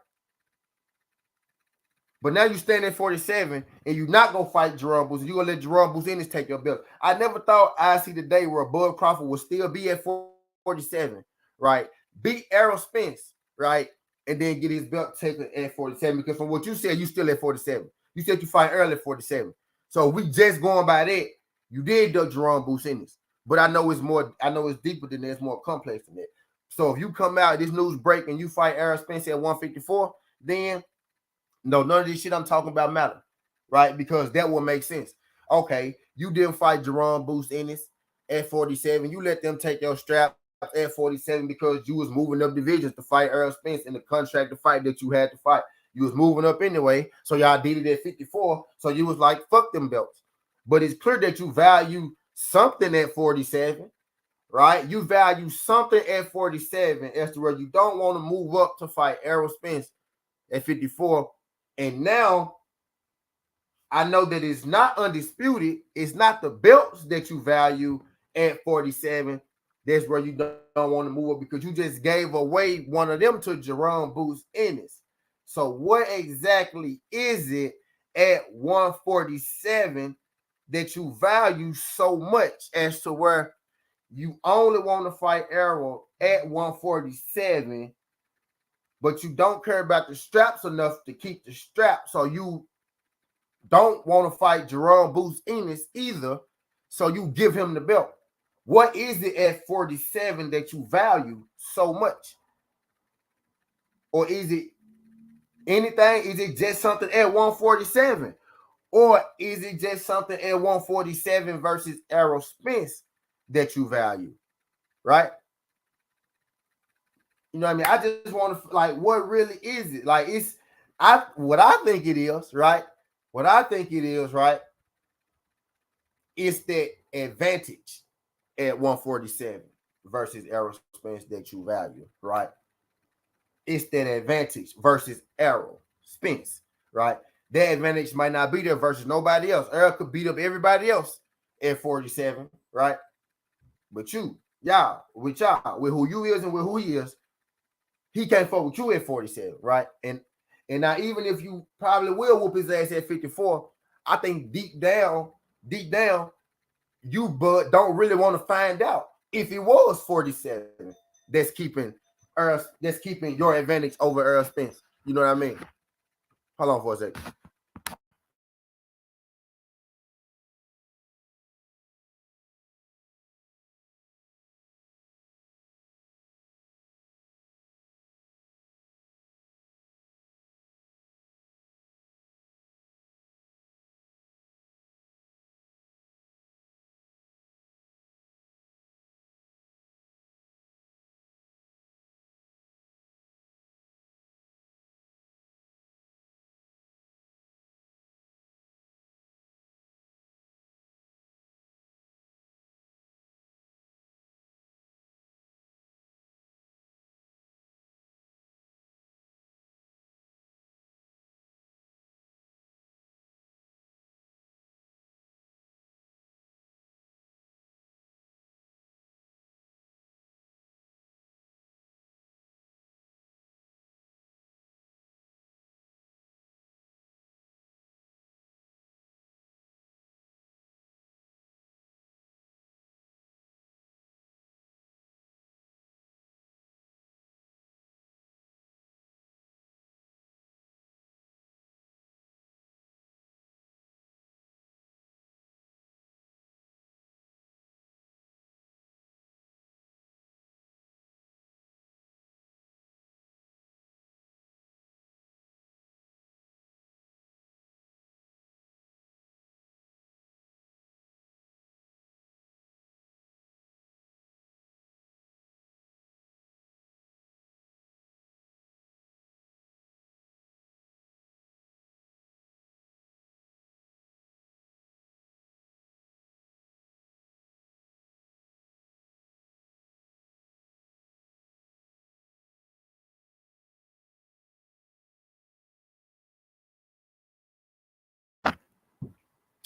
But now you stand at 47 and you're not gonna fight Jerome Boots. You're gonna let Jerome Boots Ennis take your belt. I never thought I'd see the day where Bud Crawford would still be at 47, right? Beat Errol Spence, right? And then get his belt taken at 47. Because from what you said, you still at 47. You said you fight early at 47. So we just going by that. You did duck Jerome Boost Ennis, but I know it's more. I know it's deeper than that. It's more complex than that. So if you come out, this news break, and you fight Errol Spence at 154, then no, none of this shit I'm talking about matter, right? Because that will make sense. Okay, you didn't fight Jerome Boost Ennis at 47. You let them take your straps at 47 because you was moving up divisions to fight Errol Spence in the contract to fight that you had to fight. You was moving up anyway, so y'all did it at 54. So you was like, fuck them belts. But it's clear that you value something at 47, right? You value something at 47 as to where you don't want to move up to fight Errol Spence at 54. And now I know that it's not undisputed. It's not the belts that you value at 47. That's where you don't want to move up because you just gave away one of them to Jerome Boots Ennis. So what exactly is it at 147 that you value so much as to where you only want to fight Errol at 147, but you don't care about the straps enough to keep the strap, so you don't want to fight Jerome Boots Ennis either, so you give him the belt. What is it at 47 that you value so much? Or is it anything? Is it just something at 147? Or is it just something at 147 versus Errol Spence that you value? Right? You know what I mean? I just want to, like, what really is it? Like, it's what I think it is, right? What I think it is, right? It's that advantage at 147 versus Errol Spence that you value, right? It's that advantage versus Errol Spence, right? That advantage might not be there versus nobody else. Errol could beat up everybody else at 47, right? But with who you is and with who he is, he can't fuck with you at 47, right? And now even if you probably will whoop his ass at 54, I think deep down, you don't really want to find out if it was 47 that's keeping your advantage over Errol Spence. You know what I mean? Hold on for a second.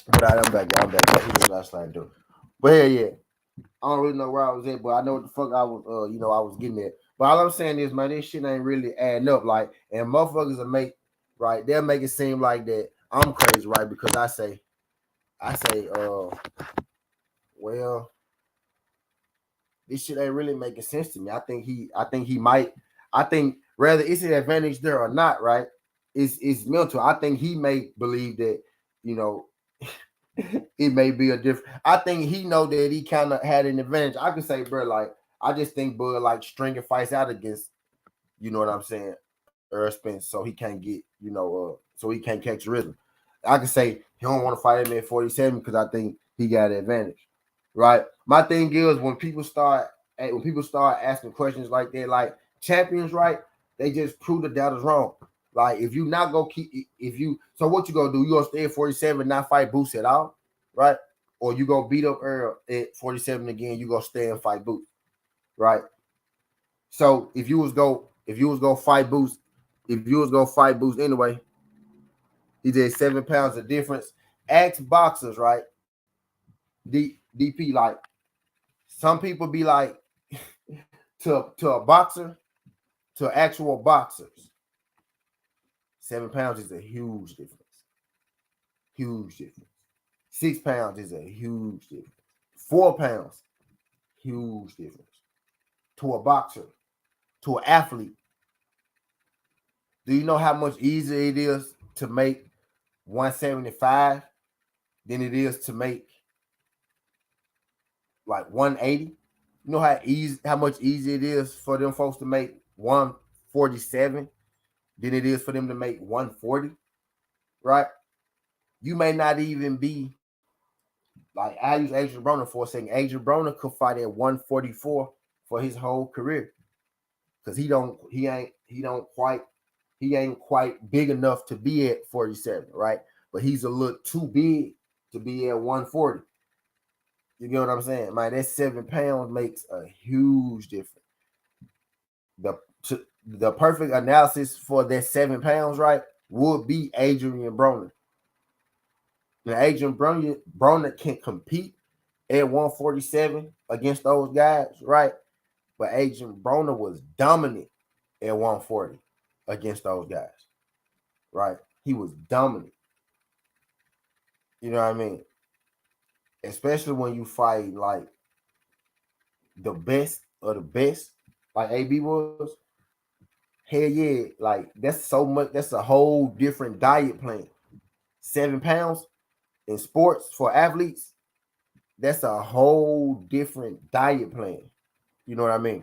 But I'm back. I'm back. He just last night, dude. But yeah. I don't really know where I was at, but I know what the fuck I was, I was getting at. But all I'm saying is, man, this shit ain't really adding up. Like, and motherfuckers will right? They'll make it seem like that I'm crazy, right? Because well, this shit ain't really making sense to me. I think whether it's an advantage there or not, right? It's mental. I think he may believe that, you know, it may be a different. I think he know that he kind of had an advantage. I could say, bro, like I just think Bud like stringing fights out against, you know what I'm saying, Spence, so he can't get, so he can't catch rhythm. I could say he don't want to fight him at 47 because I think he got an advantage, right? My thing is when people start asking questions like that, like champions, right? They just prove the doubters wrong. Like if you not gonna keep, if you, so what you gonna do? You gonna stay at 47, not fight Boots at all, right? Or you gonna beat up Earl at 47 again? You gonna stay and fight Boots, right? So if you was gonna fight Boots, if you was gonna fight Boots anyway, he did 7 pounds of difference. Ask boxers, right? DP, like some people be like to a boxer, to actual boxers, 7 pounds is a huge difference. Huge difference. 6 pounds is a huge difference. 4 pounds, huge difference. To a boxer, to an athlete. Do you know how much easier it is to make 175 than it is to make like 180? You know how much easier it is for them folks to make 147 than it is for them to make 140, right? You may not even be like, I use Adrian Broner for a second. Adrian Broner could fight at 144 for his whole career because he ain't quite big enough to be at 47, right? But he's a little too big to be at 140. You get what I'm saying? Man, that 7 pounds makes a huge difference. The perfect analysis for that 7 pounds, right, would be Adrian Broner. Now, Adrian Broner can compete at 147 against those guys, right? But Adrian Broner was dominant at 140 against those guys, right? He was dominant. You know what I mean? Especially when you fight like the best of the best, like AB was. Hell yeah, like that's so much. That's a whole different diet plan. 7 pounds in sports for athletes, that's a whole different diet plan. You know what I mean?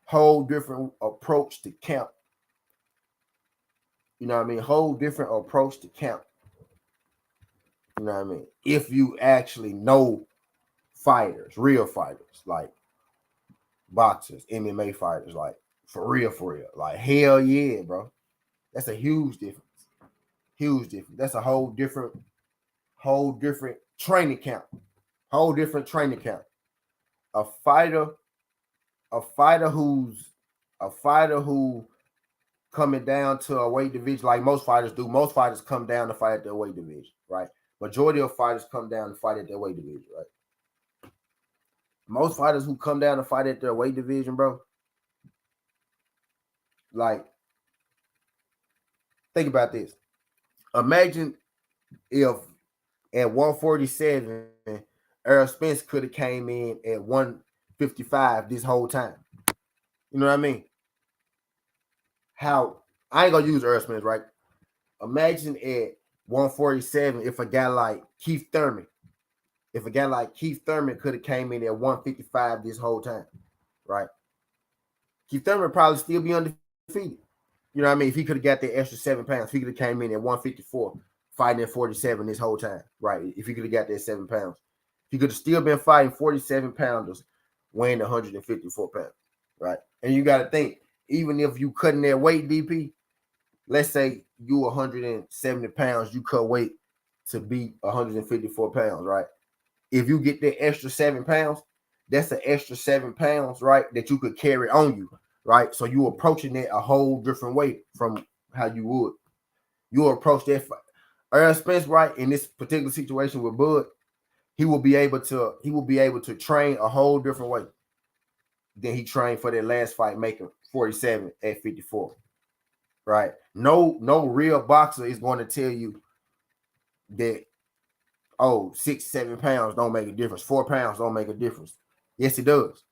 Whole different approach to camp. You know what I mean? Whole different approach to camp. You know what I mean? If you actually know fighters, real fighters, like boxers, MMA fighters, like for real. Like hell yeah, bro. That's a huge difference. Huge difference. That's a whole different training camp. Whole different training camp. A fighter, a fighter who coming down to a weight division like most fighters do. Most fighters come down to fight at their weight division, right? Majority of fighters come down to fight at their weight division, right? Most fighters who come down to fight at their weight division, bro, like, think about this. Imagine if at 147, Errol Spence could have came in at 155 this whole time. You know what I mean? How I ain't gonna use Errol Spence, right? Imagine at 147 if a guy like Keith Thurman could have came in at 155 this whole time, right? Keith Thurman would probably still be undefeated. You know what I mean? If he could have got that extra 7 pounds, he could have came in at 154, fighting at 47 this whole time, right? If he could have got that 7 pounds, he could have still been fighting 47 pounders, weighing 154 pounds, right? And you got to think, even if you cutting that weight, DP, let's say you 170 pounds, you cut weight to be 154 pounds, right? If you get that extra 7 pounds, that's an extra 7 pounds, right, that you could carry on you, right? So you approaching it a whole different way from how you would. You'll approach that. Errol Spence, right, in this particular situation with Bud, he will be able to train a whole different way than he trained for that last fight, making 47 at 54. Right? No real boxer is going to tell you that, 6, 7 pounds don't make a difference. 4 pounds don't make a difference. Yes, it does.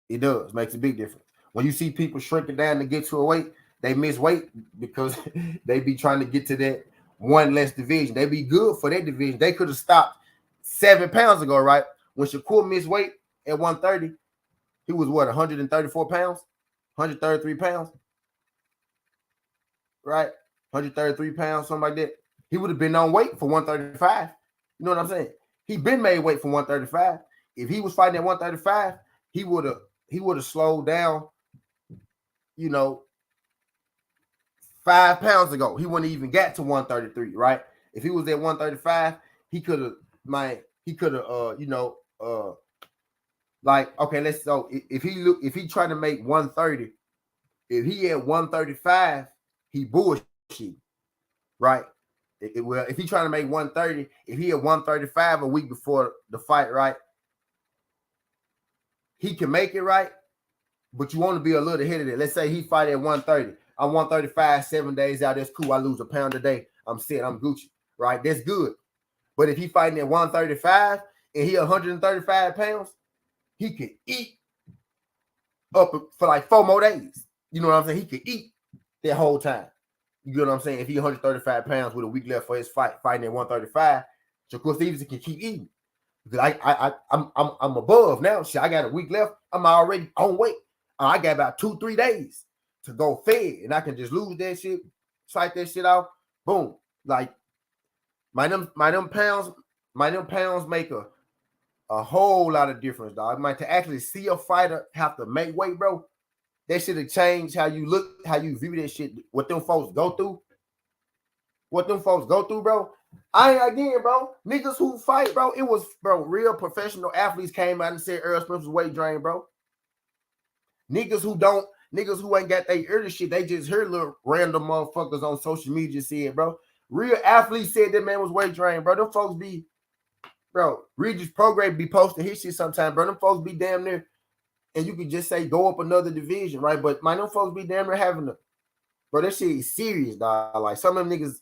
It does. Makes a big difference. When you see people shrinking down to get to a weight, they miss weight because they be trying to get to that one less division. They'd be good for their division. They could have stopped 7 pounds ago, right? When Shakur missed weight at 130, he was what, 134 pounds, 133 pounds, right? 133 pounds, something like that. He would have been on weight for 135. You know what I'm saying? He been made weight for 135. If he was fighting at 135, he would have slowed down, you know, 5 pounds ago. He wouldn't even got to 133, right? If he was at 135, he could have, like, okay, let's so if he trying to make 130, if he at 135, he bullshit, right? Well, if he trying to make 130, if he at 135 a week before the fight, right? He can make it, right? But you want to be a little ahead of it. Let's say he fight at 130. I'm 135, 7 days out. That's cool. I lose a pound a day. I'm set. I'm Gucci, right? That's good. But if he fighting at 135 and he 135 pounds, he could eat up for like 4 more days. You know what I'm saying? He could eat that whole time. You know what I'm saying? If he 135 pounds with a week left for his fighting at 135, Shakur Stevenson can keep eating. Because I'm above now. Shit, I got a week left. I'm already on weight. I got about 2-3 days to go fed, and I can just lose that shit, fight that shit off. Boom. Like my them pounds make a whole lot of difference, dog. Like to actually see a fighter have to make weight, bro. That should have changed how you look, how you view that shit. What them folks go through. Bro. Bro. Niggas who fight, bro. It was, bro, real professional athletes came out and said Earl Spence was weight drain, bro. Niggas who ain't got their ear to shit, they just heard little random motherfuckers on social media saying, bro. Real athletes said that man was weight drain, bro. Them folks be, bro, Regis program be posting his shit sometime, bro. Them folks be damn near, and you could just say go up another division, right? But man, them folks be damn near having a, bro, that shit is serious, dog. Like some of them niggas,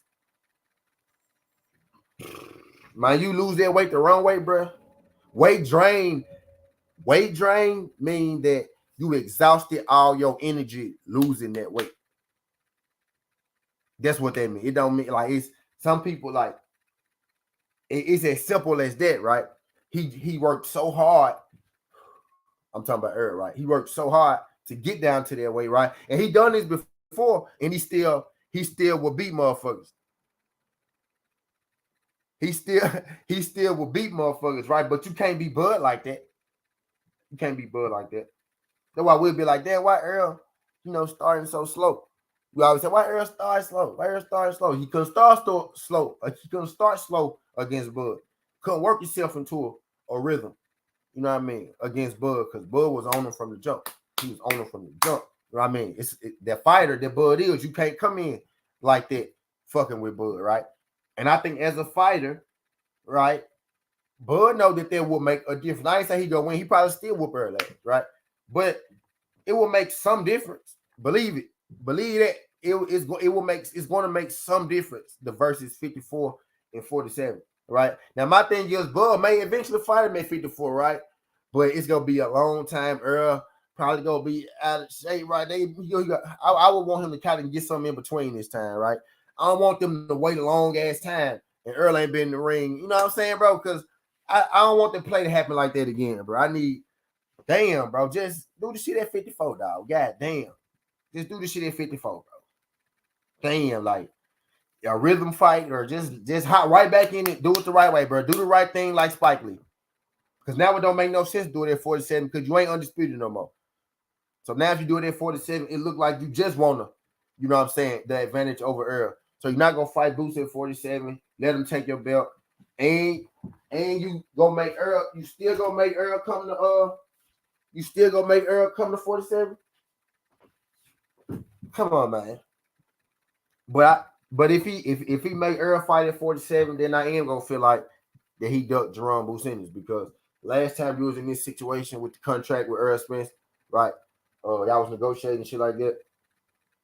man, you lose that weight the wrong way, bro. Weight drain mean that you exhausted all your energy losing that weight. That's what that means. It don't mean like it's some people like it's as simple as that, right? He worked so hard. I'm talking about Earl, right? He worked so hard to get down to that weight, right? And he done this before, and he still will beat motherfuckers. He still will beat motherfuckers, right? But you can't be Bud like that. You can't be Bud like that. That's why we'll be like, damn, why Earl, starting so slow? We always say, why Earl started slow? He couldn't start slow. He couldn't start slow against Bud. Couldn't work himself into a rhythm. You know what I mean? Against Bud, because Bud was on him from the jump. He was on him from the jump. You know what I mean? It's that fighter that Bud is. You can't come in like that fucking with Bud, right? And I think as a fighter, right, Bud know that will make a difference. I ain't say he gonna win. He probably still whoop Earl ass, right? But it will make some difference. Believe it. Believe that it's going to make some difference. The versus 54 and 47, right? Now my thing is, Bud may eventually fight him at 54, right? But it's gonna be a long time. Earl probably gonna be out of shape, right? I would want him to kind of get something in between this time, right? I don't want them to wait a long ass time and Earl ain't been in the ring. You know what I'm saying, bro? Because I don't want the play to happen like that again, bro. Damn, bro, just do the shit at 54, dog. God damn. Just do the shit at 54, bro. Damn, like a rhythm fight or just hop right back in it. Do it the right way, bro. Do the right thing like Spike Lee. Because now it don't make no sense to do it at 47 because you ain't undisputed no more. So now if you do it at 47, it look like you just want to, you know what I'm saying, the advantage over Earl. So you're not going to fight Boots at 47. Let him take your belt. And you gonna make Earl, you still gonna make Earl come to 47? Come on, man. But if he make Earl fight at 47, then I am gonna feel like that he ducked Jerome Business because last time you was in this situation with the contract with Earl Spence, right? Y'all was negotiating shit like that.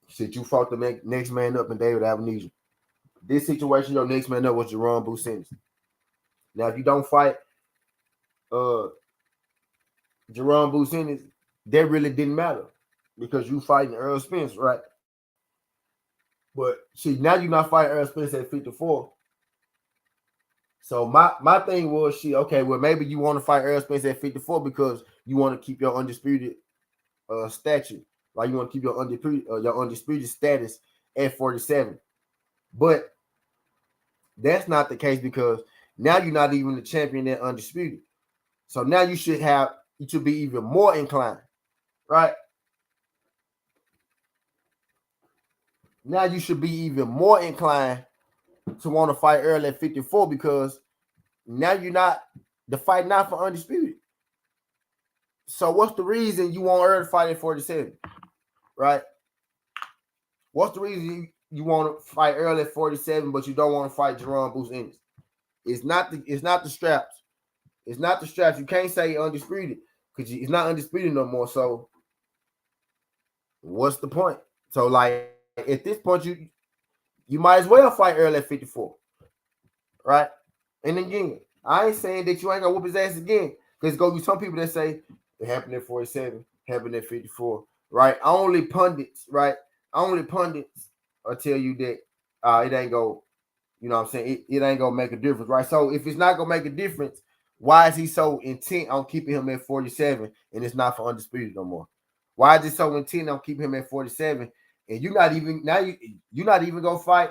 Shit, you fought the next man up and David Avenesia. This situation, your next man up was Jerome Business. Now, if you don't fight Jerome Business, that really didn't matter because you fighting Earl Spence, right? But see, now you're not fighting Errol Spence at 54. So my thing was, okay, well, maybe you want to fight Errol Spence at 54 because you want to keep your undisputed statue, right? You want to keep your undisputed status at 47. But that's not the case because now you're not even the champion at undisputed. So now you should be even more inclined, right? Now you should be even more inclined to want to fight Earl at 54 because now you're not the fight not for undisputed. So what's the reason you want Earl to fight at 47, right? What's the reason you want to fight Earl at 47, but you don't want to fight Jerome Bruce Ennis? It's not the straps. It's not the straps. You can't say undisputed because it's not undisputed no more. So what's the point? So like at this point, you might as well fight Earl at 54, right? And again, I ain't saying that you ain't gonna whoop his ass again. Because go be some people that say it happened at 47, happened at 54, right? Only pundits will tell you that it ain't go, you know what I'm saying? It ain't gonna make a difference, right? So if it's not gonna make a difference, why is he so intent on keeping him at 47 and it's not for undisputed no more? Why is he so intent on keeping him at 47 and you're not even gonna fight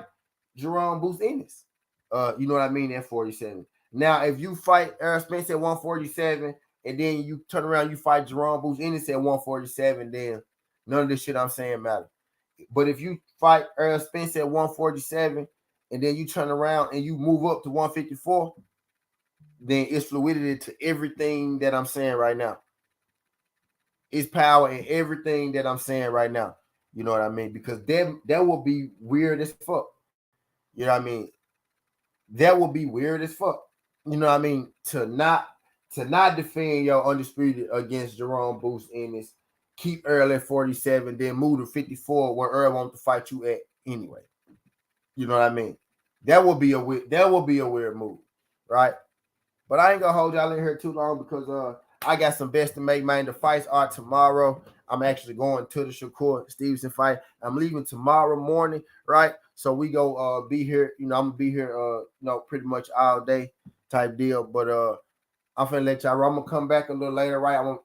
Jerome Bruce Ennis? You know what I mean, at 47. Now, if you fight Errol Spence at 147 and then you turn around, you fight Jerome Bruce Ennis at 147, then none of this shit I'm saying matter. But if you fight Errol Spence at 147 and then you turn around and you move up to 154, then it's fluidity to everything that I'm saying right now. It's power in everything that I'm saying right now. You know what I mean? Because that will be weird as fuck. You know what I mean? That would be weird as fuck. You know what I mean? To not defend your undisputed against Jerome Bruce Ennis, keep Earl at 47, then move to 54 where Earl wants to fight you at anyway. You know what I mean? That would be a weird move, right? But I ain't gonna hold y'all in here too long because I got some best to make, man. The fights are tomorrow. I'm actually going to the Shakur Stevenson fight. I'm leaving tomorrow morning, right? So we go be here. You know, I'm gonna be here pretty much all day type deal. But I'm finna let y'all. I'm gonna come back a little later, right? When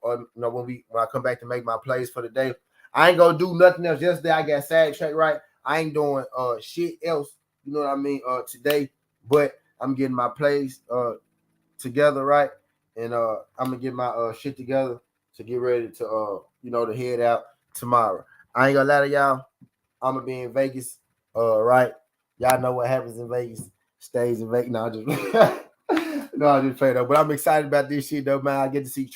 I come back to make my plays for the day. I ain't gonna do nothing else. Yesterday I got sidetracked, right? I ain't doing shit else. You know what I mean? Today, but I'm getting my plays together, right? And I'm gonna get my shit together to get ready to to head out tomorrow. I ain't gonna lie to y'all. I'm gonna be in Vegas, right? Y'all know what happens in Vegas stays in Vegas. No, I just play though. But I'm excited about this shit though, man. I get to see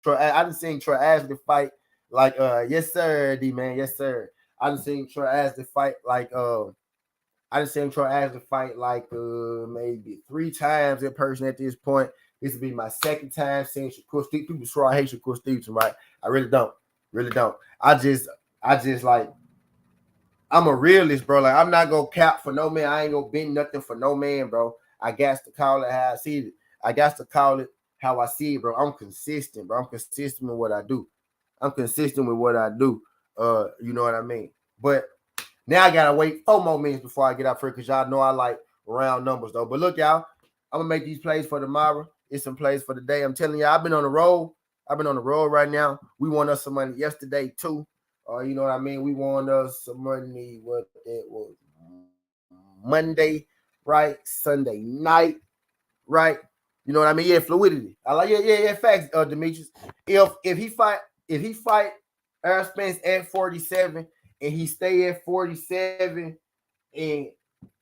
Troy. I done seen Troy Ashley fight like yes sir, D man, yes sir. I done seen Troy Ashley fight like maybe 3 times in person at this point. This will be my second time seeing Shakur Stevenson. People swear I hate Shakur Stevenson, right? I really don't. I just like, I'm a realist, bro. Like, I'm not gonna cap for no man. I ain't gonna bend nothing for no man, bro. I got to call it how I see it. I got to call it how I see it, bro. I'm consistent, bro. I'm consistent with what I do. You know what I mean? But now I gotta wait 4 more minutes before I get out here because y'all know I like round numbers though. But look, y'all, I'm gonna make these plays for tomorrow. It's some plays for the day. I'm telling y'all, I've been on the road right now. We won us some money yesterday too. You know what I mean? We won us some money. What it was Monday, right? Sunday night, right? You know what I mean? Yeah, fluidity. I like facts, Demetrius. If he fight Errol Spence at 47 and he stay at 47 and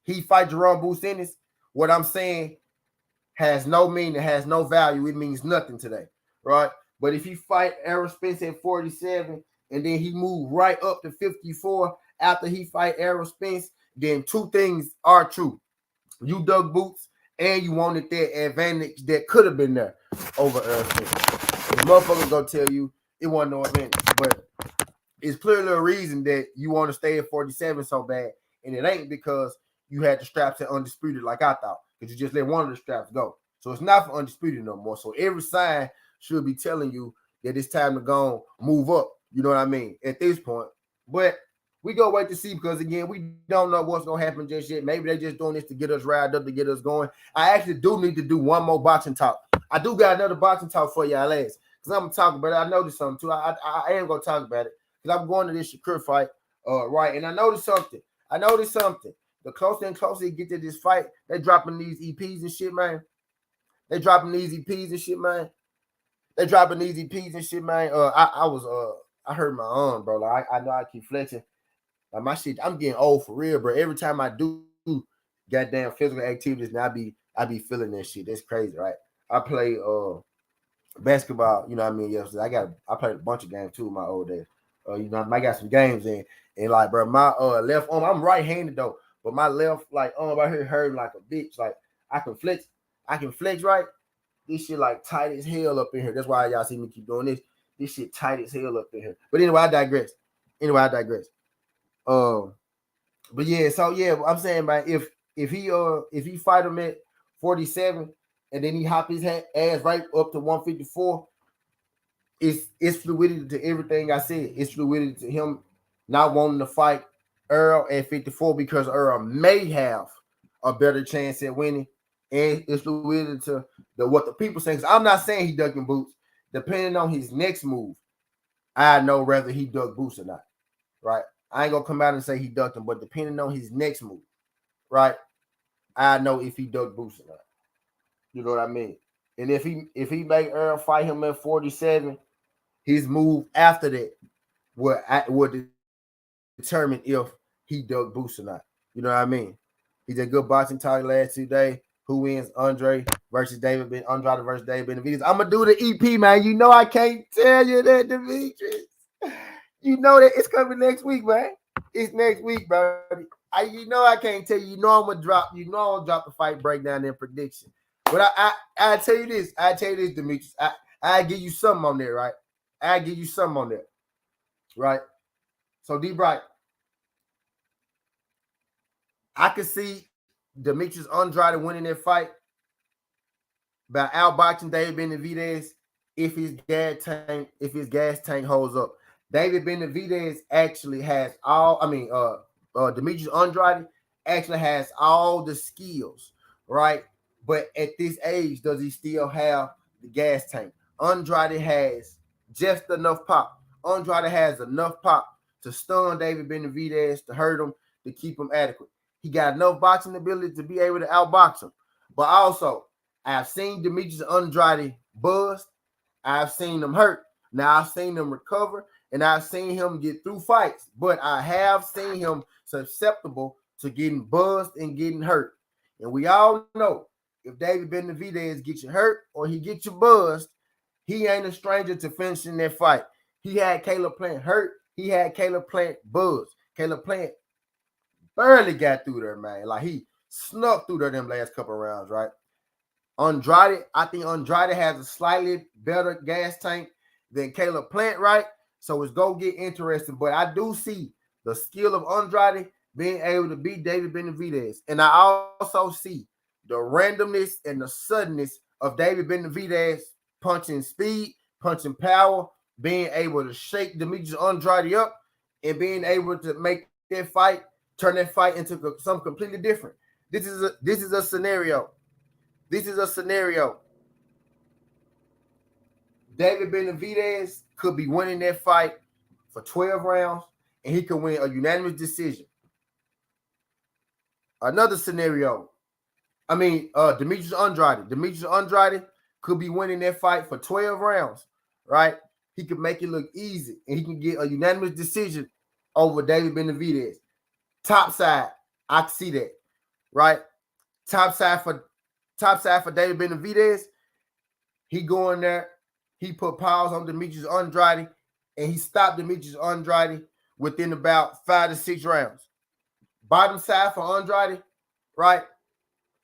he fight Jerome Bruce Ennis, what I'm saying has no meaning, has no value. It means nothing today, right? But if he fight Errol Spence at 47 and then he move right up to 54 after he fight Errol Spence, then 2 things are true. You dug boots and you wanted that advantage that could have been there over Errol Spence. The motherfuckers gonna tell you it wasn't no advantage, but it's clearly a reason that you want to stay at 47 so bad, and it ain't because you had the straps at undisputed like I thought, because you just let one of the straps go. So it's not for undisputed no more. So every sign should be telling you that it's time to go move up. You know what I mean? At this point. But We go wait to see because again, we don't know what's gonna happen just yet. Maybe they just doing this to get us riled up, to get us going. I actually do need to do one more boxing talk. I do got another boxing talk for y'all last because I'm gonna talk about it. I noticed something too. I am gonna talk about it because I'm going to this Shakur fight, right? And I noticed something. The closer and closer you get to this fight, they dropping these EPs and shit, man. They dropping these EPs and shit, man. I heard my arm, bro. Like I know I keep flexing. Like my shit, I'm getting old for real, bro. Every time I do goddamn physical activities, now I be feeling that shit. That's crazy, right? I play basketball, you know what I mean? Yesterday. I played a bunch of games too in my old days. You know, I got some games in, and like, bro, my left arm, I'm right-handed though, but my left like arm right here hurt like a bitch. Like I can flex right. This shit like tight as hell up in here. That's why y'all see me keep doing this. This shit tight as hell up in here. But anyway, I digress. But yeah, so yeah, I'm saying, man, if he fight him at 47 and then he hop his ass right up to 154, it's fluidity to everything I said. It's fluidity to him not wanting to fight Earl at 54 because Earl may have a better chance at winning, and it's fluidity to what the people say. I'm not saying he ducking boots. Depending on his next move, I know whether he duck boots or not. Right? I ain't gonna come out and say he ducked him, but depending on his next move, right? I know if he ducked boots or not. You know what I mean? And if he make Earl fight him at 47, his move after that would determine if he ducked boots or not. You know what I mean? He did good boxing talk last 2 days. Who wins? Andrade versus David Benavidez. I'm gonna do the EP, man. You know I can't tell you that, Demetrius. You know that it's coming next week, man. It's next week, bro. You know I can't tell you. You know I'm gonna drop. You know I'm gonna drop the fight breakdown and prediction. But I tell you this. Demetrius. I give you something on there, right? I give you something on there, right? So D Bright, I could see Demetrius Andrade winning that fight by outboxing David Benavidez if his gas tank holds up. David Benavidez actually has Demetrius Andrade actually has all the skills, right? But at this age, does he still have the gas tank? Andrade has just enough pop. Andrade has enough pop to stun David Benavidez, to hurt him, to keep him adequate. He got enough boxing ability to be able to outbox him. But also, I've seen Demetrius Andrade buzz. I've seen him hurt. Now I've seen him recover, and I've seen him get through fights. But I have seen him susceptible to getting buzzed and getting hurt. And we all know if David Benavidez gets you hurt or he gets you buzzed, he ain't a stranger to finishing that fight. He had Caleb Plant hurt. He had Caleb Plant buzzed. Caleb Plant barely got through there, man. Like he snuck through there them last couple of rounds, right? I think Andrade has a slightly better gas tank than Caleb Plant, right? So it's going to get interesting. But I do see the skill of Andrade being able to beat David Benavidez. And I also see the randomness and the suddenness of David Benavidez punching speed, punching power, being able to shake Demetrius Andrade up, and being able to make that fight, turn that fight into something completely different. This is a scenario. David Benavidez could be winning that fight for 12 rounds, and he could win a unanimous decision. Another scenario, Demetrius Andrade could be winning that fight for 12 rounds, right? He could make it look easy, and he can get a unanimous decision over David Benavidez. Top side, I can see that, right? Top side for David Benavidez. He go in there, he put pause on Demetrius Andrade, and he stopped Demetrius Andrade within about 5 to 6 rounds. Bottom side for Andrade, right?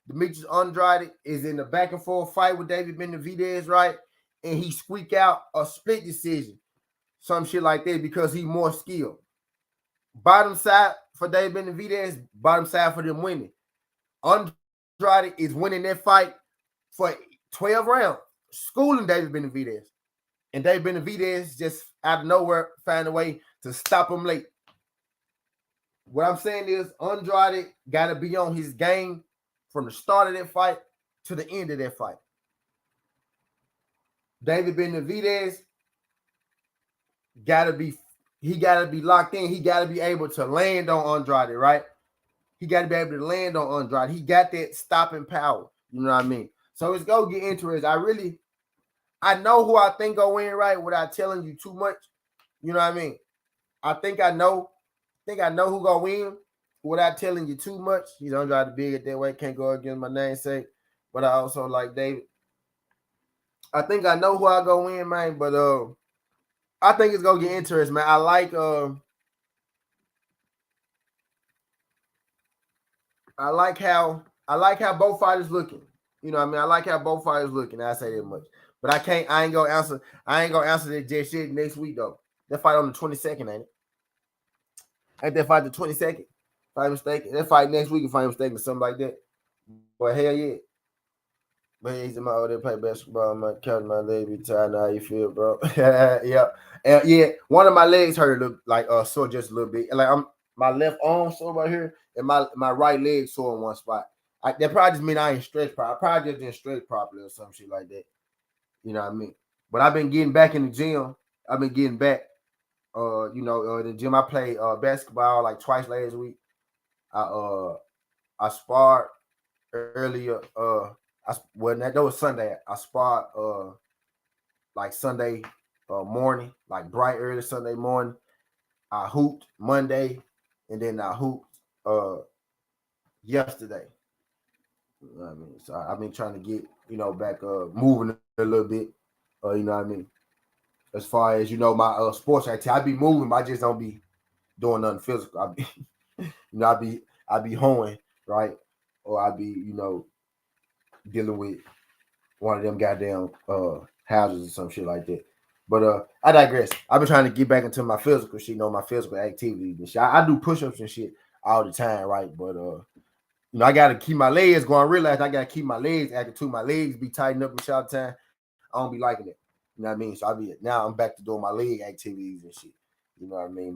Demetrius Andrade is in the back and forth fight with David Benavidez, right? And he squeak out a split decision, some shit like that, because he's more skilled. Bottom side for David Benavidez, bottom side for them winning. Andrade is winning that fight for 12 rounds, schooling David Benavidez. And David Benavidez just out of nowhere find a way to stop him late. What I'm saying is Andrade got to be on his game from the start of that fight to the end of that fight. David Benavidez got to be locked in. He got to be able to land on Andrade, right? He got to be able to land on Andrade. He got that stopping power. You know what I mean? So it's going to get interesting. I know who I think go in, right, without telling you too much. You know what I mean? I think I know who go win without telling you too much. He's Andrade the big at that way. Can't go against my namesake. But I also like David. I think I know who I go in, man. But I think it's gonna get interesting, man. I like how both fighters looking. You know what I mean? I like how both fighters looking. I say that much. But I ain't gonna answer that just shit next week though. That fight on the 22nd, ain't it? Ain't that fight the 22nd? If I'm mistaken. That fight next week, if I'm mistaken, something like that. But hell yeah. But he's in my older play basketball. My couch, my leg be tired. Now how you feel, bro? Yeah. Yeah. One of my legs hurt a little, like sore just a little bit. Like my left arm sore right here, and my right leg sore in one spot. That probably just mean I ain't stretched properly. I probably just didn't stretch properly or some shit like that. You know what I mean? But I've been getting back in the gym. I've been getting back. The gym. I play basketball like twice last week. I sparred earlier. That was Sunday. I sparred like Sunday morning, like bright early Sunday morning. I hooped Monday, and then I hooped yesterday. You know what I mean? So I've been trying to get back moving a little bit. You know what I mean? As far as my sports activity, I be moving, but I just don't be doing nothing physical. I be I be hoeing, right? Or I be dealing with one of them goddamn houses or some shit like that. But I digress. I've been trying to get back into my physical shit, my physical activities and shit. I do push-ups and shit all the time, right? But I gotta keep my legs going. I realize I gotta keep my legs active too. My legs be tightened up and shit all the time. I don't be liking it. You know what I mean? So now I'm back to doing my leg activities and shit. You know what I mean?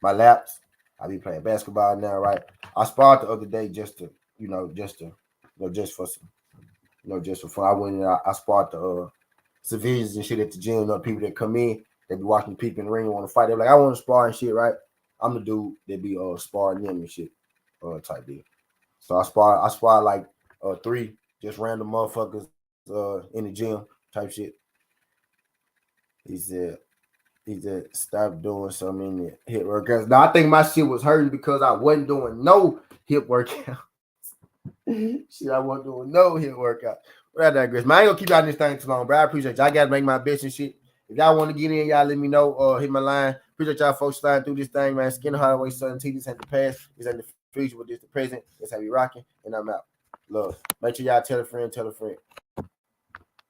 My laps. I be playing basketball now, right? I sparred the other day just for some, just for fun. I went and I sparred the civilians and shit at the gym. People that come in, they be watching people in the ring want to fight. They're like, I want to spar and shit, right? I'm the dude that be sparring them and shit, type deal. So I spar like 3 just random motherfuckers in the gym type shit. He said stop doing some in the hip workouts. Now I think my shit was hurting because I wasn't doing no hip workouts. Shit, I wasn't doing no hip workout. But I digress. Man, I ain't gonna keep y'all this thing too long, bro. I appreciate y'all. I gotta make my best and shit. If y'all want to get in, y'all let me know. Hit my line. Appreciate y'all folks sliding through this thing, man. Skinner Holloway, Southern T. This ain't the past. This ain't the future. But this the present. That's how we rocking. And I'm out. Love. Make sure y'all tell a friend.